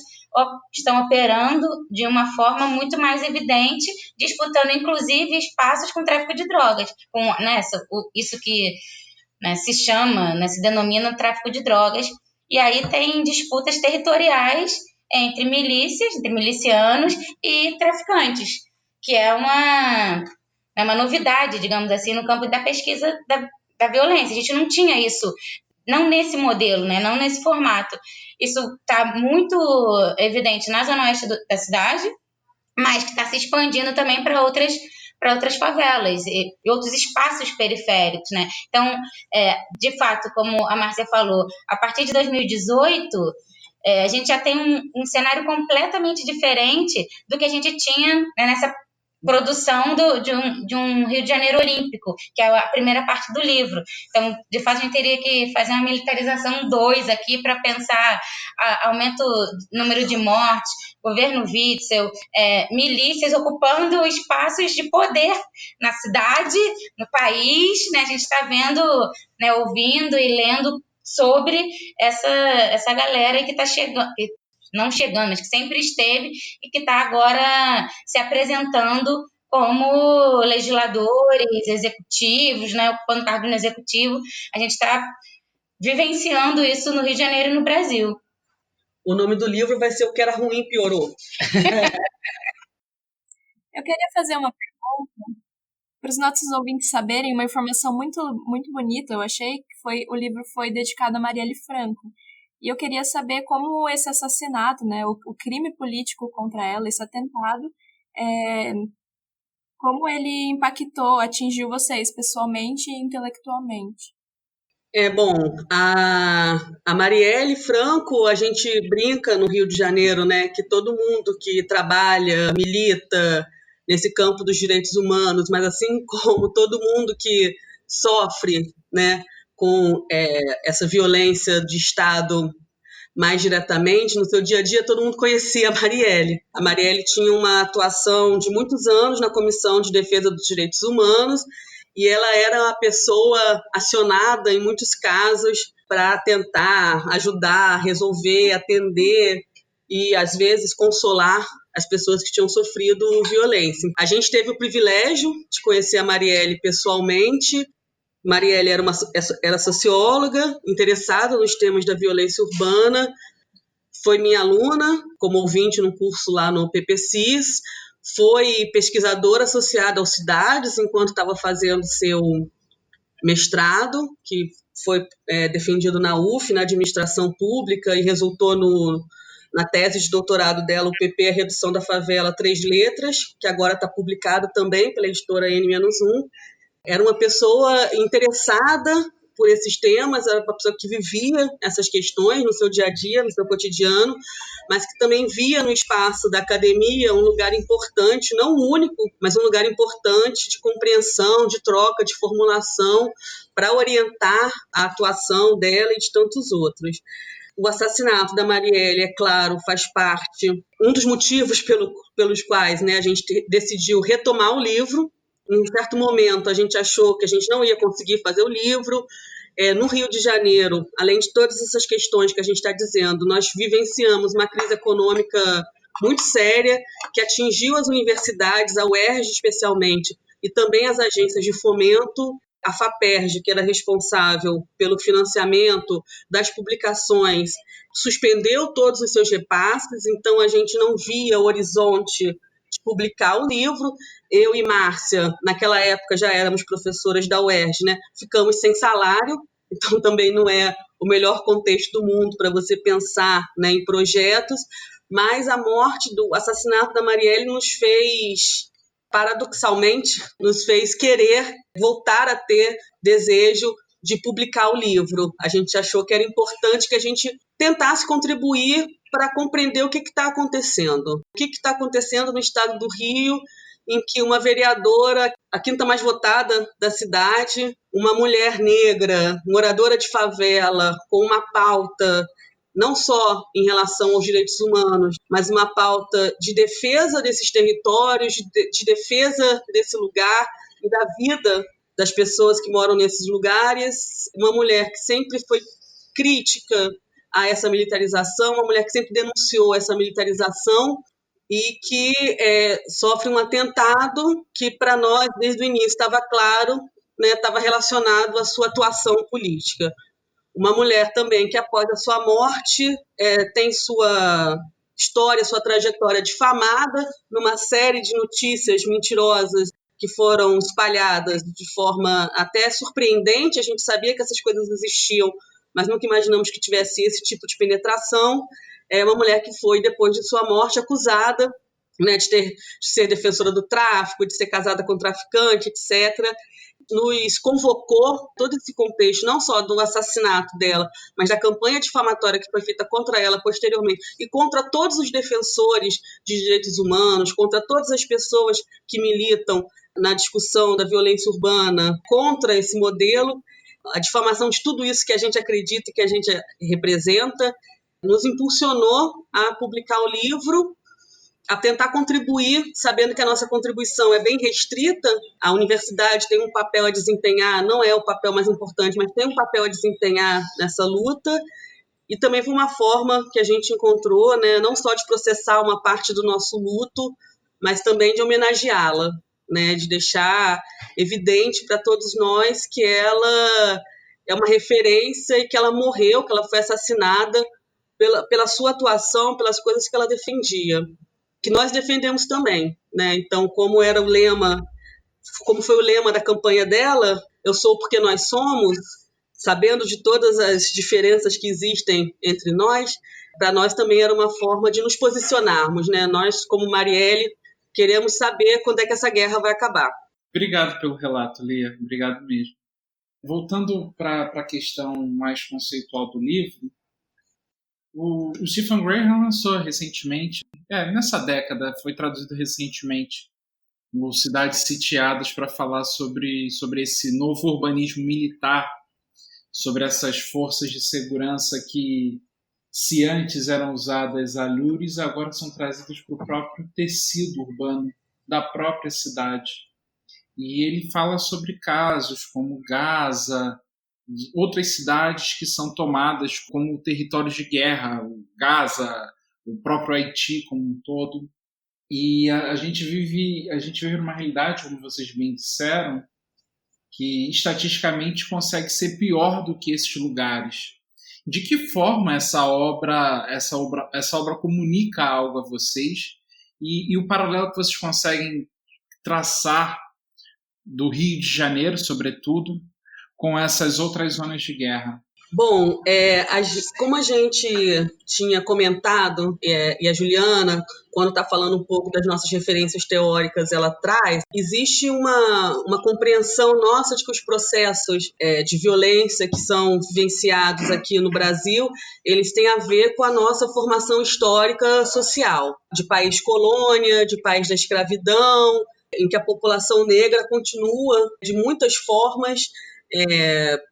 estão operando de uma forma muito mais evidente, disputando inclusive espaços com tráfico de drogas, isso que se chama, se denomina tráfico de drogas, e aí tem disputas territoriais entre milícias, entre milicianos e traficantes, que é uma novidade, digamos assim, no campo da pesquisa da violência. A gente não tinha isso, não nesse modelo, não nesse formato. Isso está muito evidente na zona oeste da cidade, mas que está se expandindo também para outras favelas e outros espaços periféricos, né? Então, de fato, como a Márcia falou, a partir de 2018, a gente já tem um cenário completamente diferente do que a gente tinha nessa produção de um Rio de Janeiro olímpico, que é a primeira parte do livro. Então, de fato, a gente teria que fazer uma militarização 2 aqui para pensar aumento do número de mortes, governo Witzel, milícias ocupando espaços de poder na cidade, no país, né? A gente está vendo, ouvindo e lendo sobre essa galera que está chegando, não chegando, mas que sempre esteve e que está agora se apresentando como legisladores, executivos, ocupando cargo no executivo. A gente está vivenciando isso no Rio de Janeiro e no Brasil. O nome do livro vai ser O que era ruim piorou. Eu queria fazer uma pergunta para os nossos ouvintes saberem, uma informação muito, muito bonita, eu achei, que o livro foi dedicado a Marielle Franco. E eu queria saber como esse assassinato, o crime político contra ela, esse atentado, como ele impactou, atingiu vocês pessoalmente e intelectualmente. Bom, a Marielle Franco, a gente brinca no Rio de Janeiro, que todo mundo que trabalha, milita nesse campo dos direitos humanos, mas assim como todo mundo que sofre, com essa violência de Estado mais diretamente, no seu dia a dia, todo mundo conhecia a Marielle. A Marielle tinha uma atuação de muitos anos na Comissão de Defesa dos Direitos Humanos e ela era uma pessoa acionada em muitos casos para tentar ajudar, resolver, atender e, às vezes, consolar as pessoas que tinham sofrido violência. A gente teve o privilégio de conhecer a Marielle pessoalmente. Marielle era socióloga, interessada nos temas da violência urbana, foi minha aluna como ouvinte num curso lá no PPCIS, foi pesquisadora associada ao Cidades enquanto estava fazendo seu mestrado, que foi defendido na UF, na administração pública, e resultou na tese de doutorado dela, o PP, a redução da favela, 3 letras, que agora está publicado também pela editora N-1. Era uma pessoa interessada por esses temas, era uma pessoa que vivia essas questões no seu dia a dia, no seu cotidiano, mas que também via no espaço da academia um lugar importante, não único, mas um lugar importante de compreensão, de troca, de formulação, para orientar a atuação dela e de tantos outros. O assassinato da Marielle, é claro, faz parte, um dos motivos pelos quais a gente decidiu retomar o livro. Em um certo momento, a gente achou que a gente não ia conseguir fazer o livro. No Rio de Janeiro, além de todas essas questões que a gente está dizendo, nós vivenciamos uma crise econômica muito séria que atingiu as universidades, a UERJ especialmente, e também as agências de fomento. A FAPERJ, que era responsável pelo financiamento das publicações, suspendeu todos os seus repasses, então a gente não via o horizonte de publicar o livro. Eu e Márcia, naquela época já éramos professoras da UERJ, ficamos sem salário, então também não é o melhor contexto do mundo para você pensar em projetos, mas o assassinato da Marielle nos fez paradoxalmente, nos fez querer voltar a ter desejo de publicar o livro. A gente achou que era importante que a gente tentasse contribuir para compreender o que está acontecendo. O que está acontecendo no estado do Rio, em que uma vereadora, a quinta mais votada da cidade, uma mulher negra, moradora de favela, com uma pauta não só em relação aos direitos humanos, mas uma pauta de defesa desses territórios, de defesa desse lugar e da vida das pessoas que moram nesses lugares. Uma mulher que sempre foi crítica a essa militarização, uma mulher que sempre denunciou essa militarização e que sofre um atentado que, para nós, desde o início, estava claro, né, estava relacionado à sua atuação política. Uma mulher também que, após a sua morte, tem sua história, sua trajetória difamada numa série de notícias mentirosas que foram espalhadas de forma até surpreendente. A gente sabia que essas coisas existiam, mas nunca imaginamos que tivesse esse tipo de penetração. É uma mulher que foi, depois de sua morte, acusada, né, de ser defensora do tráfico, de ser casada com traficante, etc., nos convocou, todo esse contexto, não só do assassinato dela, mas da campanha difamatória que foi feita contra ela posteriormente e contra todos os defensores de direitos humanos, contra todas as pessoas que militam na discussão da violência urbana contra esse modelo. A difamação de tudo isso que a gente acredita e que a gente representa nos impulsionou a publicar o livro, a tentar contribuir, sabendo que a nossa contribuição é bem restrita. A universidade tem um papel a desempenhar, não é o papel mais importante, mas tem um papel a desempenhar nessa luta. E também foi uma forma que a gente encontrou, né, não só de processar uma parte do nosso luto, mas também de homenageá-la, né, de deixar evidente para todos nós que ela é uma referência e que ela morreu, que ela foi assassinada pela sua atuação, pelas coisas que ela defendia, que nós defendemos também, né? Então, como foi o lema da campanha dela, eu sou porque nós somos, sabendo de todas as diferenças que existem entre nós, para nós também era uma forma de nos posicionarmos, né? Nós, como Marielle, queremos saber quando é que essa guerra vai acabar. Obrigado pelo relato, Lia. Obrigado mesmo. Voltando para a questão mais conceitual do livro, o Stephen Graham lançou recentemente, nessa década, foi traduzido recentemente no Cidades Sitiadas para falar sobre esse novo urbanismo militar, sobre essas forças de segurança que, se antes eram usadas a lures, agora são trazidas para o próprio tecido urbano da própria cidade. E ele fala sobre casos como Gaza, outras cidades que são tomadas como territórios de guerra, Gaza, o próprio Haiti como um todo. E a gente vive numa realidade, como vocês bem disseram, que estatisticamente consegue ser pior do que esses lugares. De que forma essa obra comunica algo a vocês e o paralelo que vocês conseguem traçar do Rio de Janeiro, sobretudo, com essas outras zonas de guerra? Bom, como a gente tinha comentado, e a Juliana, quando está falando um pouco das nossas referências teóricas, ela traz, existe uma compreensão nossa de que os processos de violência que são vivenciados aqui no Brasil, eles têm a ver com a nossa formação histórica social, de país colônia, de país da escravidão, em que a população negra continua, de muitas formas,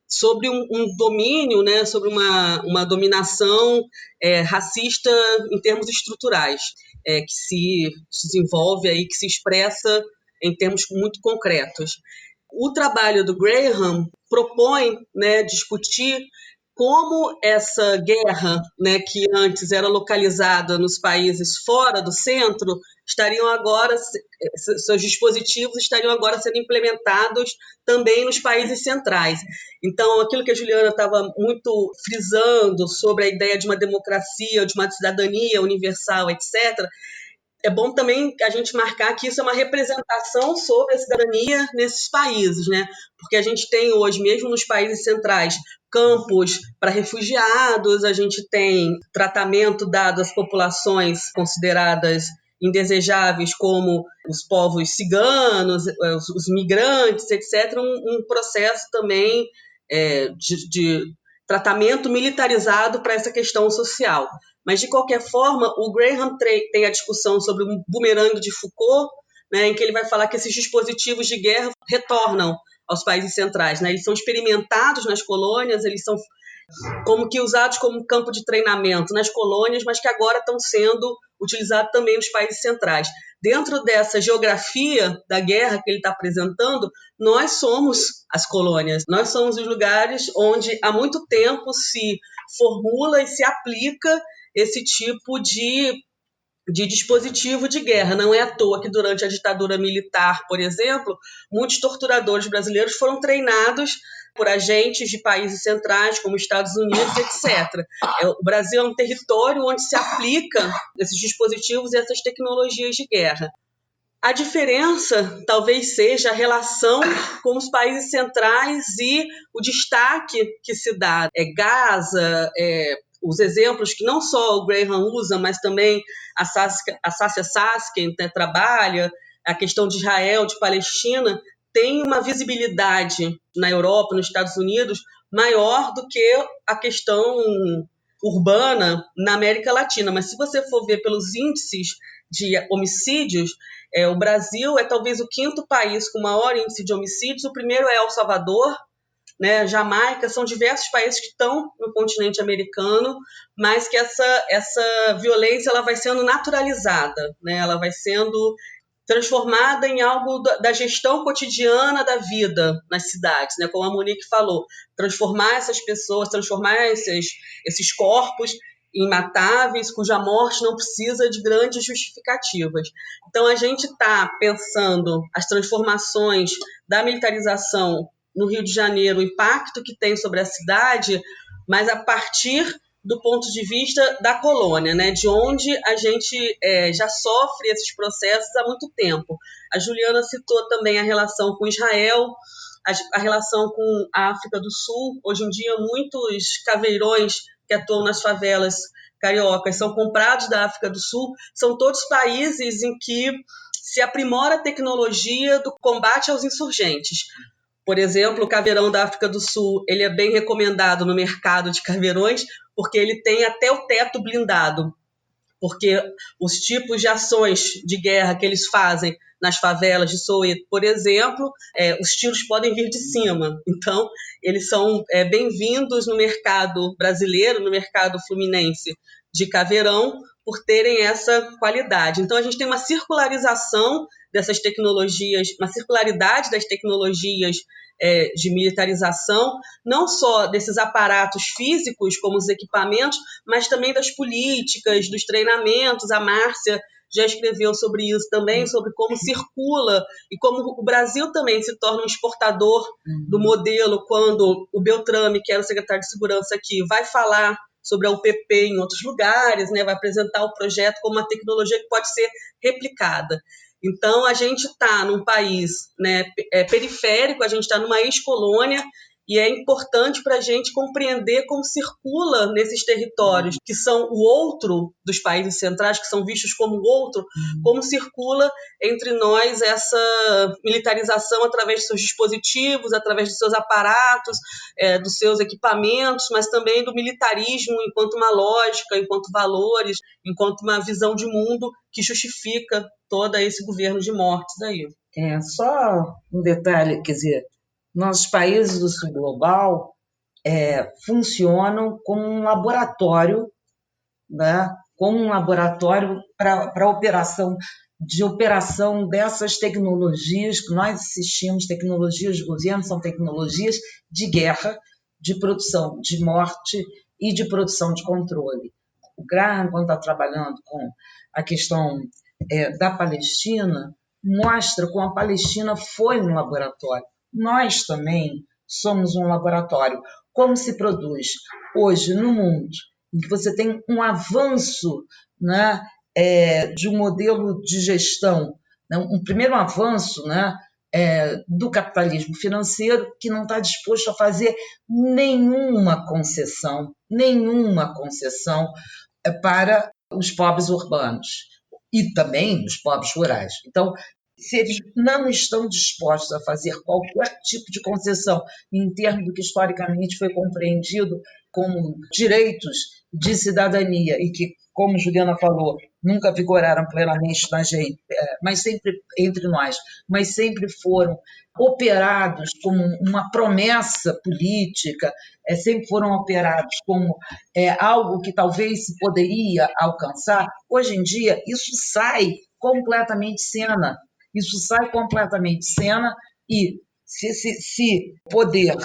sobre um domínio, né, sobre uma dominação racista em termos estruturais, que se desenvolve aí, que se expressa em termos muito concretos. O trabalho do Graham propõe, né, discutir como essa guerra, né, que antes era localizada nos países fora do centro, seus dispositivos estariam agora sendo implementados também nos países centrais. Então, aquilo que a Juliana estava muito frisando sobre a ideia de uma democracia, de uma cidadania universal, etc., é bom também a gente marcar que isso é uma representação sobre a cidadania nesses países, né? Porque a gente tem hoje, mesmo nos países centrais, campos para refugiados, a gente tem tratamento dado às populações consideradas indesejáveis, como os povos ciganos, os migrantes, etc., um processo também de tratamento militarizado para essa questão social. Mas, de qualquer forma, o Graham tem a discussão sobre o bumerangue de Foucault, né, em que ele vai falar que esses dispositivos de guerra retornam aos países centrais, né? Eles são experimentados nas colônias, eles são como que usados como campo de treinamento nas colônias, mas que agora estão sendo utilizados também nos países centrais. Dentro dessa geografia da guerra que ele está apresentando, nós somos as colônias, nós somos os lugares onde há muito tempo se formula e se aplica esse tipo de dispositivo de guerra. Não é à toa que durante a ditadura militar, por exemplo, muitos torturadores brasileiros foram treinados por agentes de países centrais, como Estados Unidos, etc. O Brasil é um território onde se aplica esses dispositivos e essas tecnologias de guerra. A diferença talvez seja a relação com os países centrais e o destaque que se dá. Gaza, os exemplos que não só o Graham usa, mas também a Saskia Saskin, né, trabalha, a questão de Israel, de Palestina, tem uma visibilidade na Europa, nos Estados Unidos, maior do que a questão urbana na América Latina. Mas se você for ver pelos índices de homicídios, o Brasil é talvez o 5º país com maior índice de homicídios, o primeiro é El Salvador, né, Jamaica, são diversos países que estão no continente americano, mas que essa violência ela vai sendo naturalizada, né, ela vai sendo transformada em algo da gestão cotidiana da vida nas cidades, né, como a Monique falou, transformar essas pessoas, transformar esses corpos imatáveis, cuja morte não precisa de grandes justificativas. Então, a gente está pensando as transformações da militarização no Rio de Janeiro, o impacto que tem sobre a cidade, mas a partir do ponto de vista da colônia, né, de onde a gente já sofre esses processos há muito tempo. A Juliana citou também a relação com Israel, a relação com a África do Sul. Hoje em dia, muitos caveirões que atuam nas favelas cariocas são comprados da África do Sul, são todos países em que se aprimora a tecnologia do combate aos insurgentes. Por exemplo, o caveirão da África do Sul, ele é bem recomendado no mercado de caveirões, porque ele tem até o teto blindado, porque os tipos de ações de guerra que eles fazem nas favelas de Soweto, por exemplo, os tiros podem vir de cima. Então, eles são bem-vindos no mercado brasileiro, no mercado fluminense de caveirão, por terem essa qualidade. Então, a gente tem uma circularização dessas tecnologias, uma circularidade das tecnologias de militarização, não só desses aparatos físicos, como os equipamentos, mas também das políticas, dos treinamentos. A Márcia já escreveu sobre isso também, sobre como circula e como o Brasil também se torna um exportador do modelo, quando o Beltrame, que era o secretário de Segurança aqui, vai falar sobre a UPP em outros lugares, né, vai apresentar o projeto como uma tecnologia que pode ser replicada. Então, a gente está num país, né, periférico, a gente está numa ex-colônia, e é importante para a gente compreender como circula nesses territórios, que são o outro dos países centrais, que são vistos como outro, como circula entre nós essa militarização através de seus dispositivos, através dos seus aparatos, dos seus equipamentos, mas também do militarismo enquanto uma lógica, enquanto valores, enquanto uma visão de mundo que justifica todo esse governo de mortes aí. Só um detalhe, quer dizer, nossos países do sul global funcionam como um laboratório, né? Como um laboratório para operação dessas tecnologias que nós assistimos, tecnologias de governo, são tecnologias de guerra, de produção de morte e de produção de controle. O Graham, quando está trabalhando com a questão da Palestina, mostra como a Palestina foi um laboratório. Nós também somos um laboratório. Como se produz hoje no mundo, em que você tem um avanço, né, de um modelo de gestão, né, um primeiro avanço, né, do capitalismo financeiro, que não está disposto a fazer nenhuma concessão para os pobres urbanos. e também dos povos rurais. Então, se eles não estão dispostos a fazer qualquer tipo de concessão em termos do que historicamente foi compreendido como direitos de cidadania e que, como Juliana falou, nunca vigoraram plenamente na gente, mas sempre entre nós, mas sempre foram operados como uma promessa política, sempre foram operados como algo que talvez se poderia alcançar. Hoje em dia, isso sai completamente de cena. Isso sai completamente de cena e se o poder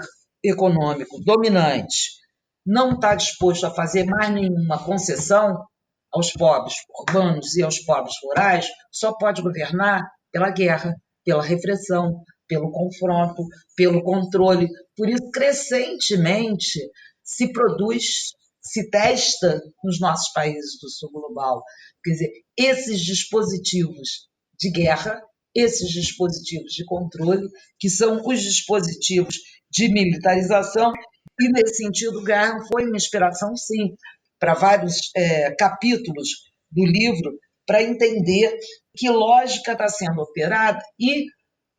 econômico dominante não está disposto a fazer mais nenhuma concessão aos povos urbanos e aos povos rurais, só pode governar pela guerra, pela repressão, pelo confronto, pelo controle. Por isso, crescentemente, se produz, se testa nos nossos países do sul global. Quer dizer, esses dispositivos de guerra, esses dispositivos de controle, que são os dispositivos de militarização, e, nesse sentido, Graham foi uma inspiração, sim, para vários capítulos do livro, para entender que lógica está sendo operada e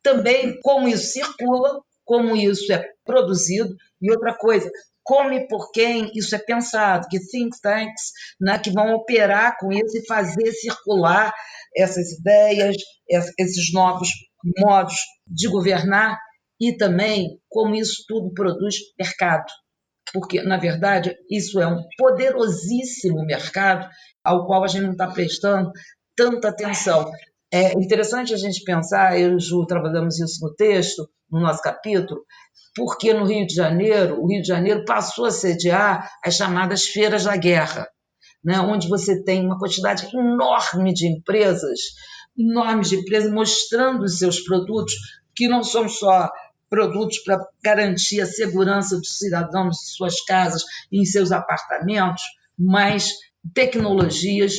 também como isso circula, como isso é produzido, e outra coisa, como e por quem isso é pensado, que think tanks, né, que vão operar com isso e fazer circular essas ideias, esses novos modos de governar, e também como isso tudo produz mercado. Porque, na verdade, isso é um poderosíssimo mercado ao qual a gente não está prestando tanta atenção. É interessante a gente pensar, eu e o Ju trabalhamos isso no texto, no nosso capítulo, porque no Rio de Janeiro, o Rio de Janeiro passou a sediar as chamadas feiras da guerra, né, onde você tem uma quantidade enorme de empresas mostrando os seus produtos, que não são só produtos para garantir a segurança dos cidadãos em suas casas e em seus apartamentos, mas tecnologias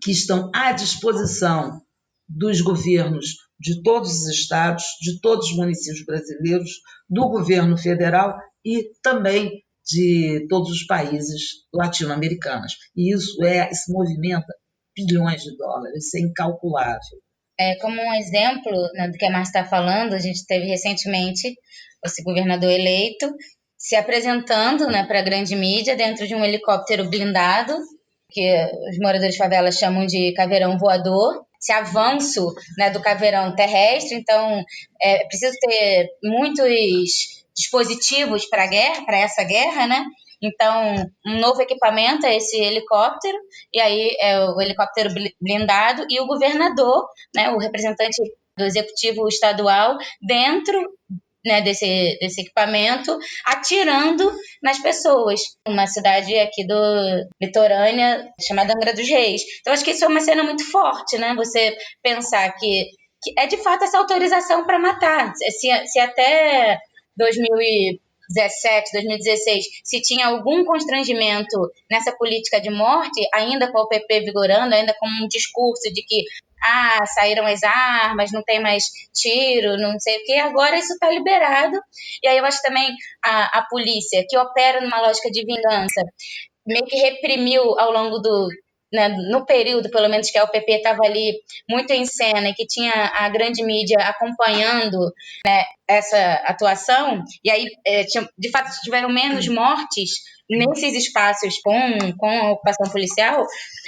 que estão à disposição dos governos de todos os estados, de todos os municípios brasileiros, do governo federal e também de todos os países latino-americanos. E isso movimenta bilhões de dólares, isso é incalculável. Como um exemplo, né, do que a Márcia está falando, a gente teve recentemente esse governador eleito se apresentando, né, para a grande mídia dentro de um helicóptero blindado, que os moradores de favelas chamam de caveirão voador, esse avanço, né, do caveirão terrestre. Então, é preciso ter muitos dispositivos para essa guerra, né? Então, um novo equipamento é esse helicóptero, e aí é o helicóptero blindado e o governador, né, o representante do executivo estadual, dentro, né, desse equipamento, atirando nas pessoas. Uma cidade aqui litorânea chamada Angra dos Reis. Então, acho que isso é uma cena muito forte, né? Você pensar que é de fato essa autorização para matar. Se até 2017, 2016, se tinha algum constrangimento nessa política de morte, ainda com o PP vigorando, ainda com um discurso de que saíram as armas, não tem mais tiro, não sei o quê, agora isso está liberado. E aí eu acho também a polícia, que opera numa lógica de vingança, meio que reprimiu ao longo né, no período, pelo menos, que a UPP estava ali muito em cena e que tinha a grande mídia acompanhando, né, essa atuação, e aí, de fato, tiveram menos mortes nesses espaços com a ocupação policial,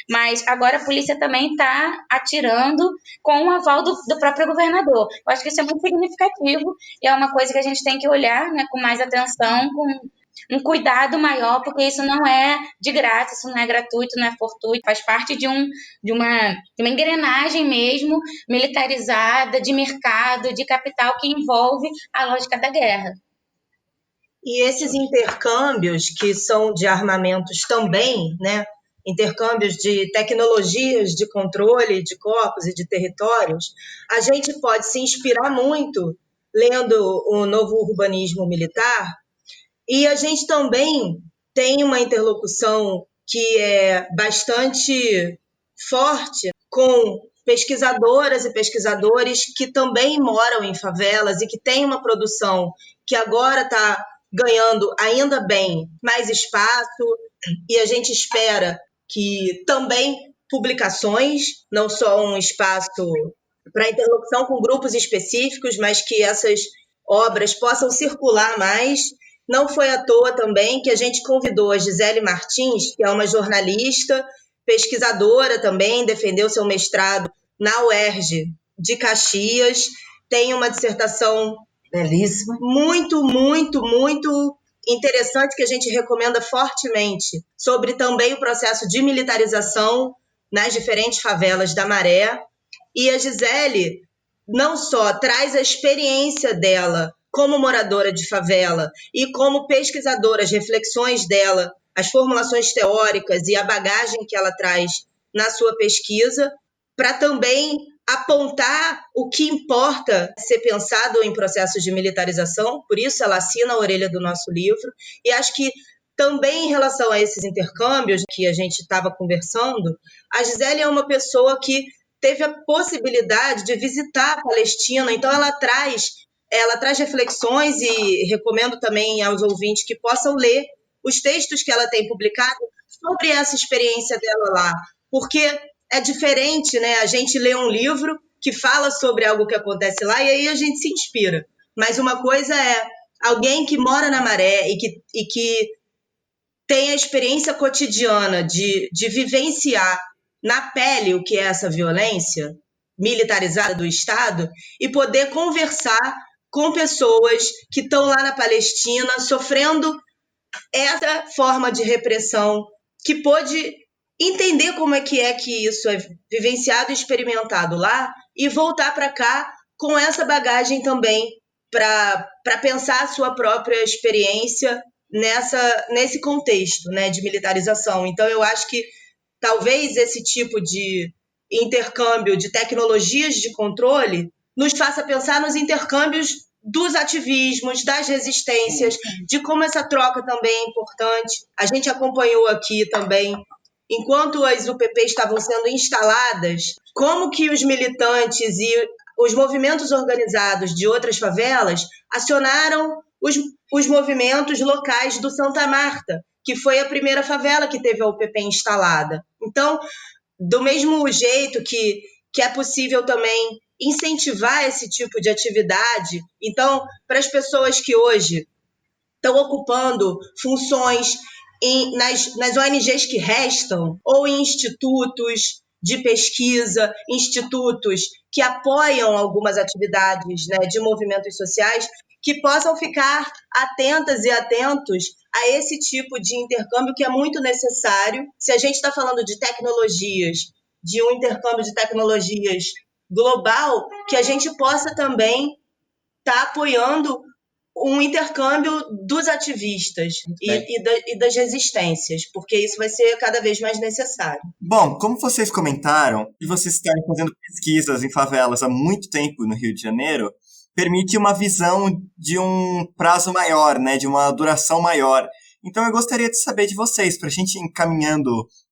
mas agora a polícia também está atirando com o aval do próprio governador. Eu acho que isso é muito significativo e é uma coisa que a gente tem que olhar, né, com mais atenção, com um cuidado maior, porque isso não é de graça, isso não é gratuito, não é fortuito, faz parte de uma engrenagem mesmo, militarizada, de mercado, de capital, que envolve a lógica da guerra. E esses intercâmbios, que são de armamentos também, né? Intercâmbios de tecnologias de controle de corpos e de territórios, a gente pode se inspirar muito lendo o Novo Urbanismo Militar, e a gente também tem uma interlocução que é bastante forte com pesquisadoras e pesquisadores que também moram em favelas e que têm uma produção que agora está ganhando, ainda bem, mais espaço, e a gente espera que também publicações, não só um espaço para interlocução com grupos específicos, mas que essas obras possam circular mais. Não foi à toa também que a gente convidou a Gisele Martins, que é uma jornalista, pesquisadora também, defendeu seu mestrado na UERJ de Caxias, tem uma dissertação Belíssima. muito, muito, muito interessante que a gente recomenda fortemente, sobre também o processo de militarização nas diferentes favelas da Maré. E a Gisele não só traz a experiência dela como moradora de favela e como pesquisadora, as reflexões dela, as formulações teóricas e a bagagem que ela traz na sua pesquisa, para também apontar o que importa ser pensado em processos de militarização, por isso ela assina a orelha do nosso livro, e acho que também em relação a esses intercâmbios que a gente estava conversando, a Gisele é uma pessoa que teve a possibilidade de visitar a Palestina, então ela traz reflexões, e recomendo também aos ouvintes que possam ler os textos que ela tem publicado sobre essa experiência dela lá, porque é diferente, né? A gente lê um livro que fala sobre algo que acontece lá e aí a gente se inspira. Mas uma coisa é alguém que mora na Maré e que tem a experiência cotidiana de vivenciar na pele o que é essa violência militarizada do Estado e poder conversar com pessoas que estão lá na Palestina sofrendo essa forma de repressão, que pôde entender como é que isso é vivenciado e experimentado lá e voltar para cá com essa bagagem também para pensar a sua própria experiência nesse contexto, né, de militarização. Então, eu acho que talvez esse tipo de intercâmbio de tecnologias de controle nos faça pensar nos intercâmbios dos ativismos, das resistências, de como essa troca também é importante. A gente acompanhou aqui também, enquanto as UPPs estavam sendo instaladas, como que os militantes e os movimentos organizados de outras favelas acionaram os movimentos locais do Santa Marta, que foi a primeira favela que teve a UPP instalada. Então, do mesmo jeito que é possível também incentivar esse tipo de atividade, então, para as pessoas que hoje estão ocupando funções nas ONGs que restam, ou em institutos de pesquisa, institutos que apoiam algumas atividades, né, de movimentos sociais, que possam ficar atentas e atentos a esse tipo de intercâmbio que é muito necessário. Se a gente está falando de tecnologias, de um intercâmbio de tecnologias global, que a gente possa também estar apoiando um intercâmbio dos ativistas e das resistências, porque isso vai ser cada vez mais necessário. Bom, como vocês comentaram, e vocês estão fazendo pesquisas em favelas há muito tempo no Rio de Janeiro, permite uma visão de um prazo maior, né, de uma duração maior. Então eu gostaria de saber de vocês, para a gente ir encaminhando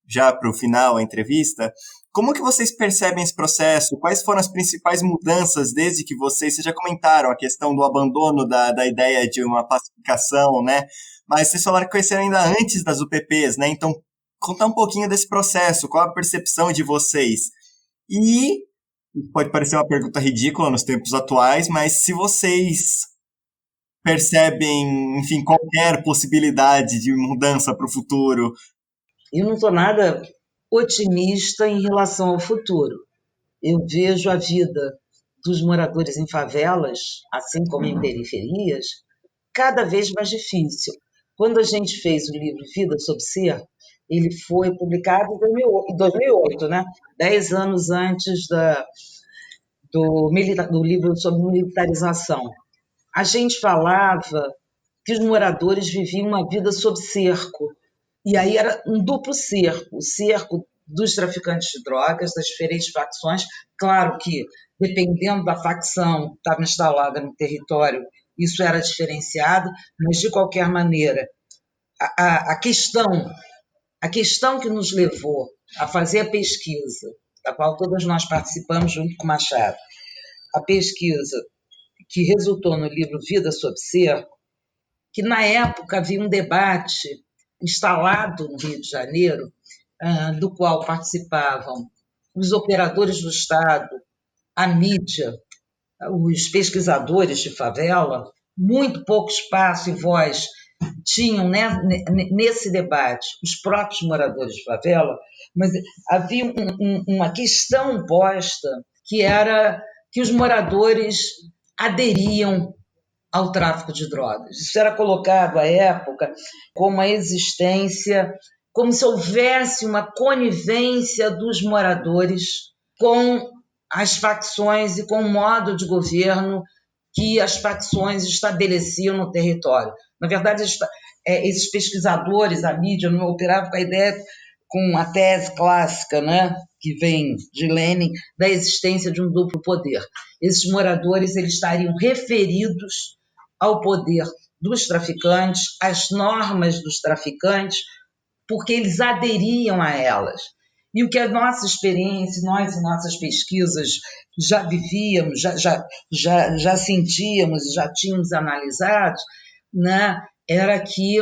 já para o final a entrevista, como que vocês percebem esse processo? Quais foram as principais mudanças desde que vocês já comentaram a questão do abandono da ideia de uma pacificação, né? Mas vocês falaram que conheceram ainda antes das UPPs, né? Então, contar um pouquinho desse processo, qual a percepção de vocês? E pode parecer uma pergunta ridícula nos tempos atuais, mas se vocês percebem, enfim, qualquer possibilidade de mudança para o futuro. Eu não estou nada otimista em relação ao futuro. Eu vejo a vida dos moradores em favelas, assim como em periferias, cada vez mais difícil. Quando a gente fez o livro Vida Sob Cerco, ele foi publicado em 2008, né? 10 anos antes do livro sobre militarização. A gente falava que os moradores viviam uma vida sob cerco. E aí era um duplo cerco, o cerco dos traficantes de drogas, das diferentes facções. Claro que, dependendo da facção que estava instalada no território, isso era diferenciado, mas, de qualquer maneira, a questão que nos levou a fazer a pesquisa, da qual todas nós participamos junto com o Machado, a pesquisa que resultou no livro Vida Sob Cerco, que na época havia um debate instalado no Rio de Janeiro do qual participavam os operadores do Estado, a mídia, os pesquisadores de favela, muito pouco espaço e voz tinham, né, nesse debate os próprios moradores de favela, mas havia uma questão posta que era que os moradores aderiam ao tráfico de drogas. Isso era colocado à época como a existência, como se houvesse uma conivência dos moradores com as facções e com o modo de governo que as facções estabeleciam no território. Na verdade, esses pesquisadores, a mídia, não operavam com a ideia, com a tese clássica, né, que vem de Lenin, da existência de um duplo poder. Esses moradores eles estariam referidos ao poder dos traficantes, às normas dos traficantes, porque eles aderiam a elas. E o que a nossa experiência, nós e nossas pesquisas já vivíamos, já sentíamos, já tínhamos analisado, né, era que,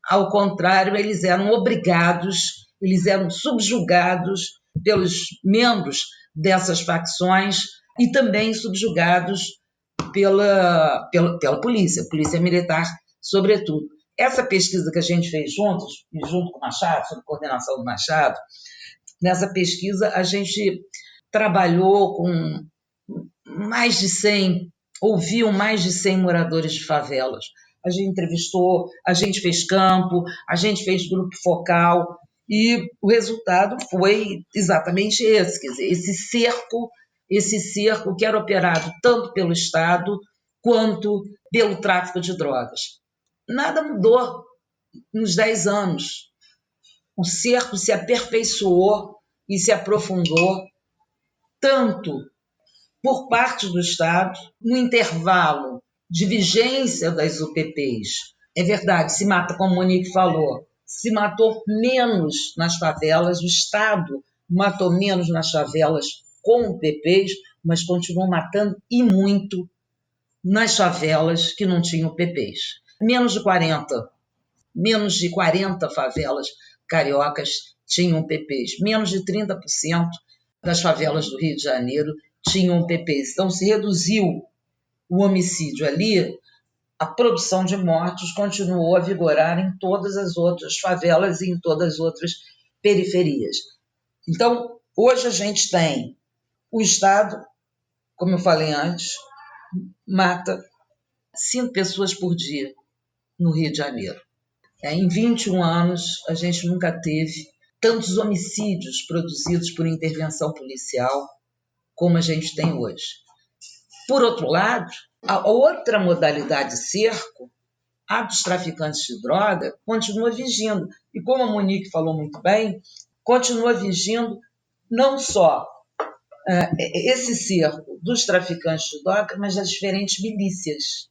ao contrário, eles eram obrigados, eles eram subjugados pelos membros dessas facções e também subjugados pela polícia militar, sobretudo. Essa pesquisa que a gente fez juntos, e junto com o Machado, sob coordenação do Machado, nessa pesquisa a gente trabalhou com mais de 100, ouviu mais de 100 moradores de favelas. A gente entrevistou, a gente fez campo, a gente fez grupo focal, e o resultado foi exatamente esse, quer dizer, esse cerco que era operado tanto pelo Estado quanto pelo tráfico de drogas. Nada mudou nos 10 anos. O cerco se aperfeiçoou e se aprofundou tanto por parte do Estado, no intervalo de vigência das UPPs. É verdade, se mata, como Monique falou, se matou menos nas favelas, o Estado matou menos nas favelas com UPPs, mas continuou matando e muito nas favelas que não tinham UPPs. Menos de 40 favelas cariocas tinham PPs, menos de 30% das favelas do Rio de Janeiro tinham PPs. Então, se reduziu o homicídio ali, a produção de mortos continuou a vigorar em todas as outras favelas e em todas as outras periferias. Então, hoje a gente tem o Estado, como eu falei antes, mata 5 pessoas por dia no Rio de Janeiro. Em 21 anos, a gente nunca teve tantos homicídios produzidos por intervenção policial como a gente tem hoje. Por outro lado, a outra modalidade de cerco, a dos traficantes de droga, continua vigindo. E como a Monique falou muito bem, continua vigindo não só esse cerco dos traficantes de droga, mas das diferentes milícias,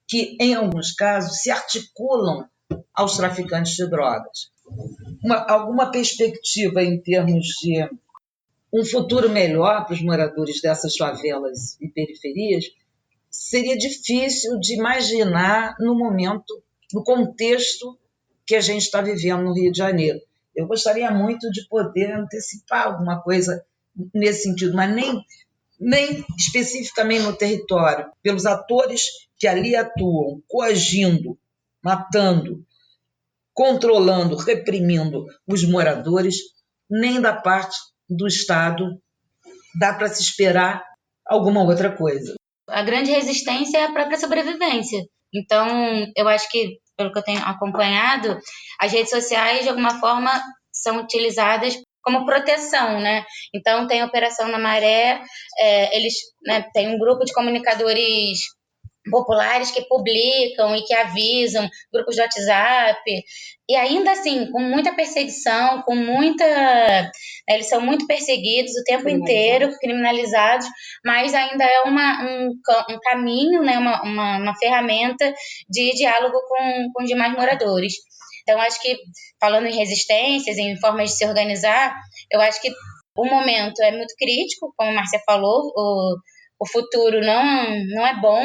que, em alguns casos, se articulam aos traficantes de drogas. Alguma perspectiva em termos de um futuro melhor para os moradores dessas favelas e periferias seria difícil de imaginar no momento, no contexto que a gente está vivendo no Rio de Janeiro. Eu gostaria muito de poder antecipar alguma coisa nesse sentido, mas nem especificamente no território, pelos atores que ali atuam, coagindo, matando, controlando, reprimindo os moradores, nem da parte do Estado dá para se esperar alguma outra coisa. A grande resistência é a própria sobrevivência. Então, eu acho que, pelo que eu tenho acompanhado, as redes sociais, de alguma forma, são utilizadas como proteção, né? Então, tem a Operação na Maré, eles, né, tem um grupo de comunicadores populares que publicam e que avisam, grupos de WhatsApp, e ainda assim, com muita perseguição, eles são muito perseguidos o tempo inteiro, criminalizados, mas ainda é um caminho, né, uma ferramenta de diálogo com os demais moradores. Então, acho que, falando em resistências, em formas de se organizar, eu acho que o momento é muito crítico, como a Márcia falou, o futuro não é bom,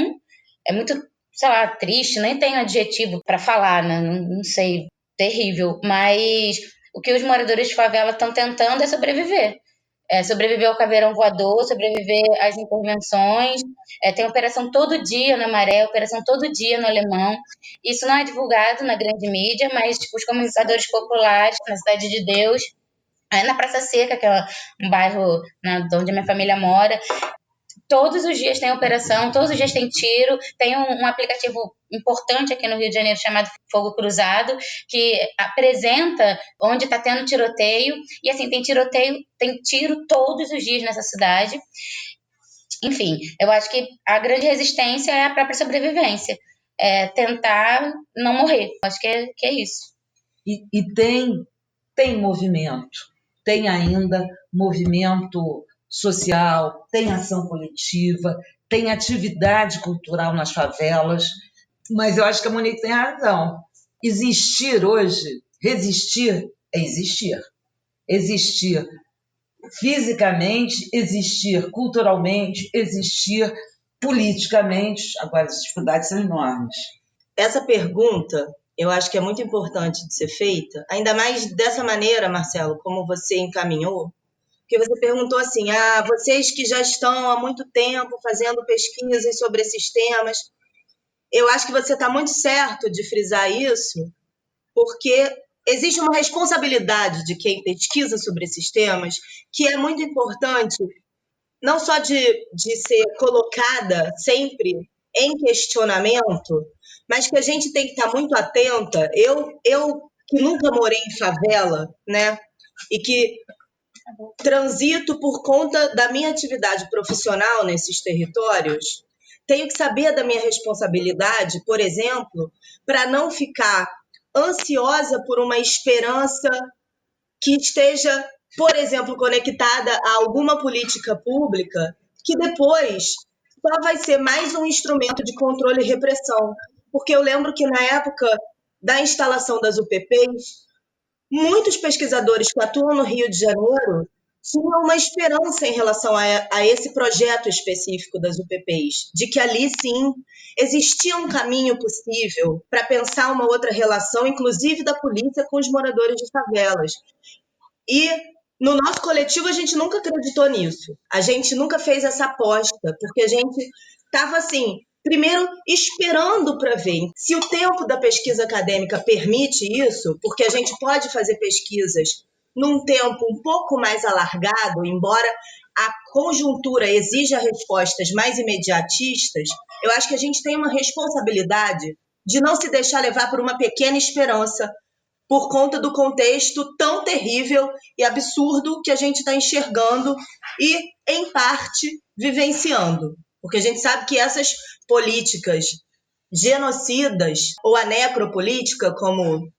é muito, sei lá, triste, nem tenho adjetivo para falar, né? Não sei, terrível, mas o que os moradores de favela estão tentando é sobreviver. Sobreviver ao caveirão voador, sobreviver às intervenções. Tem operação todo dia na Maré, operação todo dia no Alemão. Isso não é divulgado na grande mídia, mas tipo, os comunicadores populares na Cidade de Deus, na Praça Seca, que é um bairro, né, onde a minha família mora, todos os dias tem operação, todos os dias tem tiro. Tem um aplicativo importante aqui no Rio de Janeiro chamado Fogo Cruzado, que apresenta onde está tendo tiroteio. E assim, tem tiroteio, tem tiro todos os dias nessa cidade. Enfim, eu acho que a grande resistência é a própria sobrevivência. Tentar não morrer. Acho que é isso. E tem movimento, tem ainda movimento social, tem ação coletiva, tem atividade cultural nas favelas, mas eu acho que a Monique tem razão. Existir hoje, resistir é existir. Existir fisicamente, existir culturalmente, existir politicamente. Agora, as dificuldades são enormes. Essa pergunta, eu acho que é muito importante de ser feita, ainda mais dessa maneira, Marcelo, como você encaminhou, porque você perguntou assim, vocês que já estão há muito tempo fazendo pesquisas sobre esses temas, eu acho que você está muito certo de frisar isso, porque existe uma responsabilidade de quem pesquisa sobre esses temas, que é muito importante, não só de ser colocada sempre em questionamento, mas que a gente tem que estar muito atenta. Eu que nunca morei em favela, né, e que transito por conta da minha atividade profissional nesses territórios, tenho que saber da minha responsabilidade, por exemplo, para não ficar ansiosa por uma esperança que esteja, por exemplo, conectada a alguma política pública que depois só vai ser mais um instrumento de controle e repressão. Porque eu lembro que na época da instalação das UPPs, muitos pesquisadores que atuam no Rio de Janeiro tinham uma esperança em relação a esse projeto específico das UPPs, de que ali, sim, existia um caminho possível para pensar uma outra relação, inclusive da polícia com os moradores de favelas. E no nosso coletivo a gente nunca acreditou nisso, a gente nunca fez essa aposta, porque a gente estava assim, primeiro esperando para ver se o tempo da pesquisa acadêmica permite isso, porque a gente pode fazer pesquisas num tempo um pouco mais alargado, embora a conjuntura exija respostas mais imediatistas. Eu acho que a gente tem uma responsabilidade de não se deixar levar por uma pequena esperança, por conta do contexto tão terrível e absurdo que a gente está enxergando e, em parte, vivenciando. Porque a gente sabe que essas políticas genocidas ou a necropolítica, como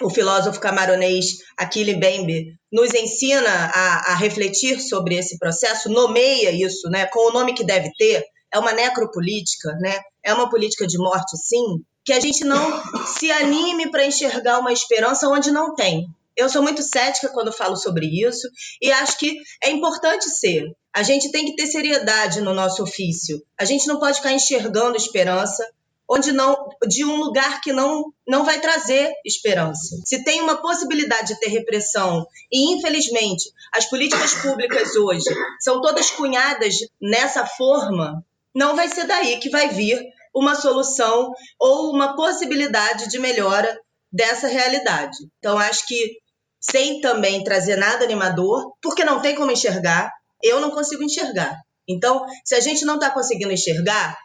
o filósofo camaronês Achille Mbembe nos ensina a refletir sobre esse processo, nomeia isso, né, com o nome que deve ter, é uma necropolítica, né, é uma política de morte, sim, que a gente não se anime para enxergar uma esperança onde não tem. Eu sou muito cética quando falo sobre isso e acho que é importante ser. A gente tem que ter seriedade no nosso ofício. A gente não pode ficar enxergando esperança onde não, de um lugar que não vai trazer esperança. Se tem uma possibilidade de ter repressão, e infelizmente as políticas públicas hoje são todas cunhadas nessa forma, não vai ser daí que vai vir uma solução ou uma possibilidade de melhora dessa realidade. Então, acho que sem também trazer nada animador, porque não tem como enxergar, eu não consigo enxergar. Então, se a gente não está conseguindo enxergar,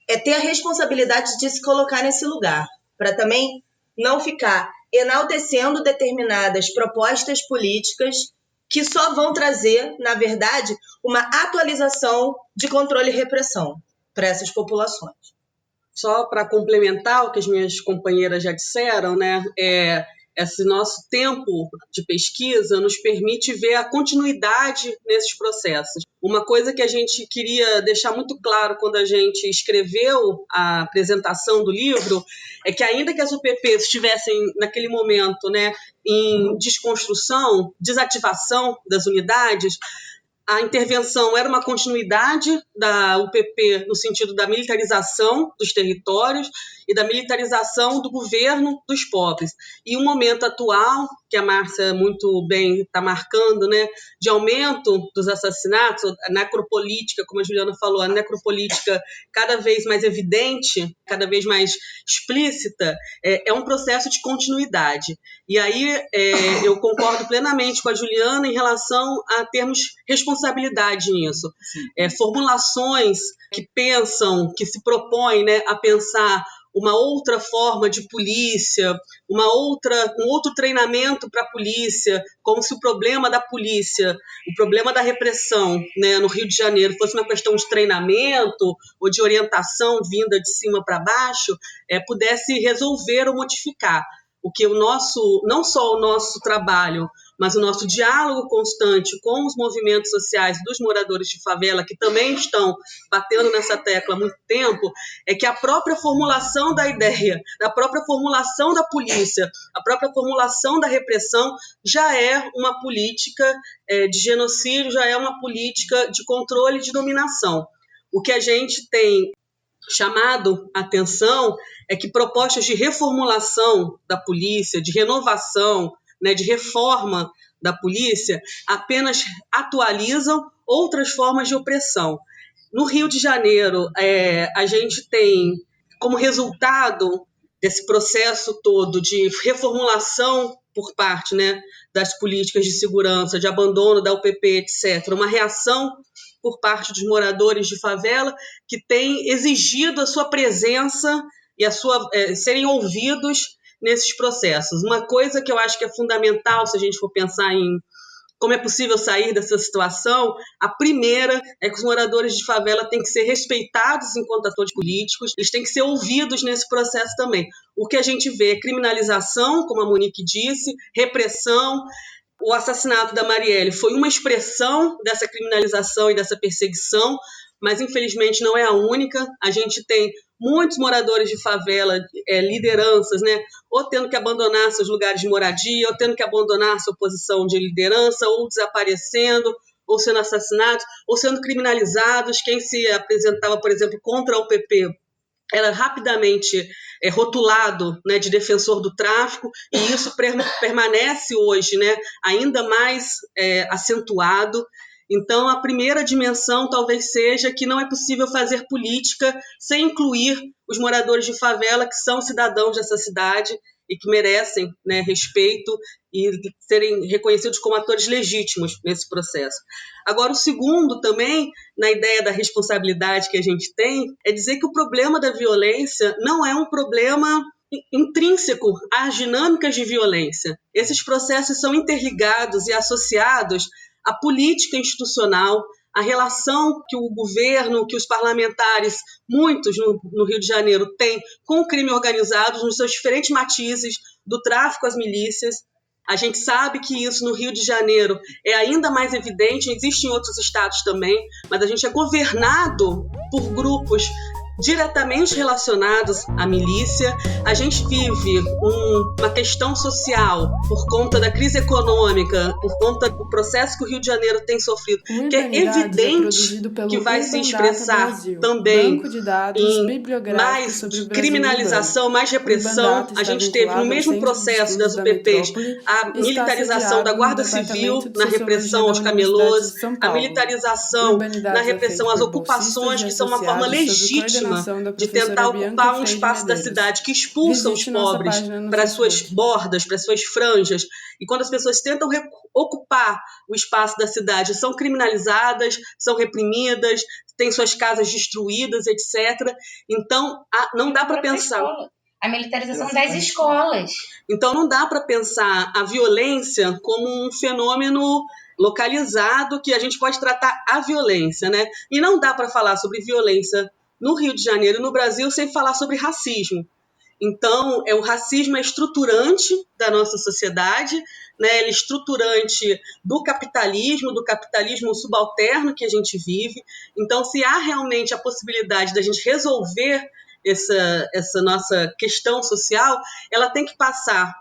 é ter a responsabilidade de se colocar nesse lugar, para também não ficar enaltecendo determinadas propostas políticas que só vão trazer, na verdade, uma atualização de controle e repressão para essas populações. Só para complementar o que as minhas companheiras já disseram, né, esse nosso tempo de pesquisa nos permite ver a continuidade nesses processos. Uma coisa que a gente queria deixar muito claro quando a gente escreveu a apresentação do livro é que, ainda que as UPPs estivessem, naquele momento, né, em desconstrução, desativação das unidades, a intervenção era uma continuidade da UPP no sentido da militarização dos territórios e da militarização do governo dos pobres. E o momento atual que a Márcia muito bem está marcando, né, de aumento dos assassinatos, a necropolítica, como a Juliana falou, a necropolítica cada vez mais evidente, cada vez mais explícita, é um processo de continuidade. E aí eu concordo plenamente com a Juliana em relação a termos responsabilidade nisso. Formulações que pensam, que se propõem, né, a pensar uma outra forma de polícia, um outro treinamento para a polícia, como se o problema da polícia, o problema da repressão, né, no Rio de Janeiro fosse uma questão de treinamento ou de orientação vinda de cima para baixo, pudesse resolver ou modificar. O que não só o nosso trabalho, mas o nosso diálogo constante com os movimentos sociais dos moradores de favela, que também estão batendo nessa tecla há muito tempo, é que a própria formulação da ideia, a própria formulação da polícia, a própria formulação da repressão já é uma política de genocídio, já é uma política de controle e de dominação. O que a gente tem chamado a atenção é que propostas de reformulação da polícia, de renovação, né, de reforma da polícia, apenas atualizam outras formas de opressão. No Rio de Janeiro, a gente tem, como resultado desse processo todo de reformulação por parte, né, das políticas de segurança, de abandono da UPP, etc., uma reação por parte dos moradores de favela que tem exigido a sua presença e serem ouvidos nesses processos. Uma coisa que eu acho que é fundamental, se a gente for pensar em como é possível sair dessa situação, a primeira é que os moradores de favela têm que ser respeitados enquanto atores políticos, eles têm que ser ouvidos nesse processo também. O que a gente vê é criminalização, como a Monique disse, repressão. O assassinato da Marielle foi uma expressão dessa criminalização e dessa perseguição, mas infelizmente não é a única. A gente tem muitos moradores de favela, lideranças, né, ou tendo que abandonar seus lugares de moradia, ou tendo que abandonar sua posição de liderança, ou desaparecendo, ou sendo assassinados, ou sendo criminalizados. Quem se apresentava, por exemplo, contra a UPP era rapidamente rotulado, né, de defensor do tráfico, e isso permanece hoje, né, ainda mais acentuado. Então, a primeira dimensão talvez seja que não é possível fazer política sem incluir os moradores de favela, que são cidadãos dessa cidade e que merecem, né, respeito e serem reconhecidos como atores legítimos nesse processo. Agora, o segundo também, na ideia da responsabilidade que a gente tem, é dizer que o problema da violência não é um problema intrínseco às dinâmicas de violência. Esses processos são interligados e associados à política institucional, a relação que o governo, que os parlamentares, muitos no Rio de Janeiro, têm com o crime organizado nos seus diferentes matizes, do tráfico às milícias. A gente sabe que isso no Rio de Janeiro é ainda mais evidente, existe em outros estados também, mas a gente é governado por grupos diretamente relacionados à milícia. A gente vive uma questão social por conta da crise econômica, por conta do processo que o Rio de Janeiro tem sofrido, que é evidente que vai se expressar também em mais criminalização, mais repressão. A gente teve no mesmo processo das UPPs a militarização da Guarda Civil na repressão aos camelôs, a militarização na repressão às ocupações, que são uma forma legítima de tentar ocupar um espaço da cidade que expulsa os pobres para as suas bordas, para as suas franjas. E quando as pessoas tentam ocupar o espaço da cidade, são criminalizadas, são reprimidas, têm suas casas destruídas, etc. Então, não dá para pensar... A militarização das escolas. Então, não dá para pensar a violência como um fenômeno localizado que a gente pode tratar a violência, né? E não dá para falar sobre violência no Rio de Janeiro e no Brasil sem falar sobre racismo. Então, o racismo é estruturante da nossa sociedade, né? Ele é estruturante do capitalismo subalterno que a gente vive. Então, se há realmente a possibilidade da gente resolver essa nossa questão social, ela tem que passar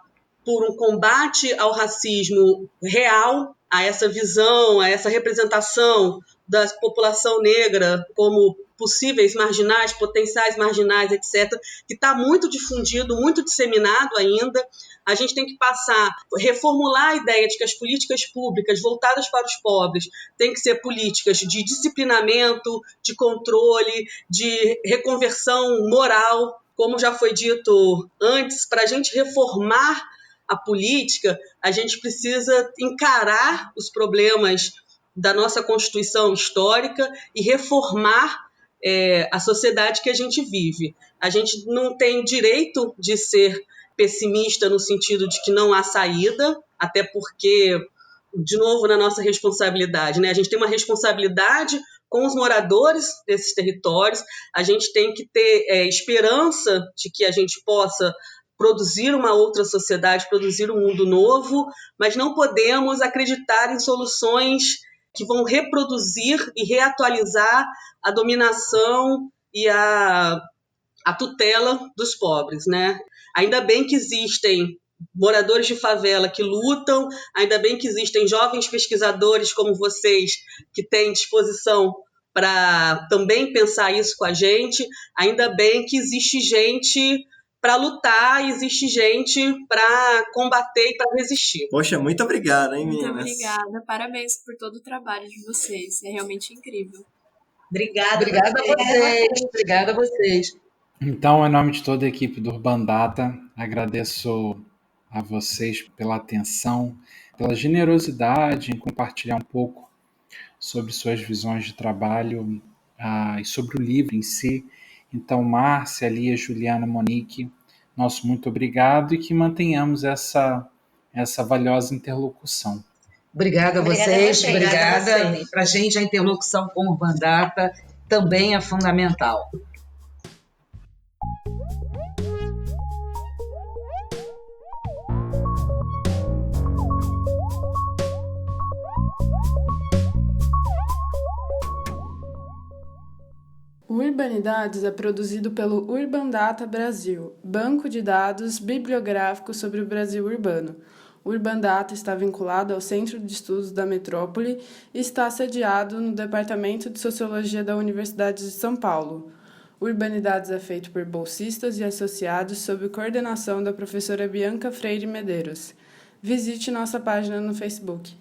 por um combate ao racismo real, a essa visão, a essa representação da população negra como possíveis marginais, potenciais marginais, etc., que está muito difundido, muito disseminado ainda. A gente tem que reformular a ideia de que as políticas públicas voltadas para os pobres têm que ser políticas de disciplinamento, de controle, de reconversão moral. Como já foi dito antes, para a gente reformar a política, a gente precisa encarar os problemas da nossa Constituição histórica e reformar a sociedade que a gente vive. A gente não tem direito de ser pessimista no sentido de que não há saída, até porque, de novo, na nossa responsabilidade, né? A gente tem uma responsabilidade com os moradores desses territórios, a gente tem que ter esperança de que a gente possa produzir uma outra sociedade, produzir um mundo novo, mas não podemos acreditar em soluções que vão reproduzir e reatualizar a dominação e a tutela dos pobres, né? Ainda bem que existem moradores de favela que lutam, ainda bem que existem jovens pesquisadores como vocês que têm disposição para também pensar isso com a gente, ainda bem que existe gente para lutar, existe gente para combater e para resistir. Poxa, muito obrigado, hein, Muito meninas? obrigada. Parabéns por todo o trabalho de vocês. É realmente incrível. Obrigada a vocês. Obrigada a vocês. Então, em nome de toda a equipe do Urban Data, agradeço a vocês pela atenção, pela generosidade em compartilhar um pouco sobre suas visões de trabalho e sobre o livro em si. Então, Márcia, Lia, Juliana, Monique, nosso muito obrigado e que mantenhamos essa valiosa interlocução. Obrigada a vocês, obrigada. Para a gente, a interlocução com o Urban Data também é fundamental. O Urbanidades é produzido pelo Urban Data Brasil, banco de dados bibliográfico sobre o Brasil urbano. O Urban Data está vinculado ao Centro de Estudos da Metrópole e está sediado no Departamento de Sociologia da Universidade de São Paulo. O Urbanidades é feito por bolsistas e associados sob coordenação da professora Bianca Freire Medeiros. Visite nossa página no Facebook.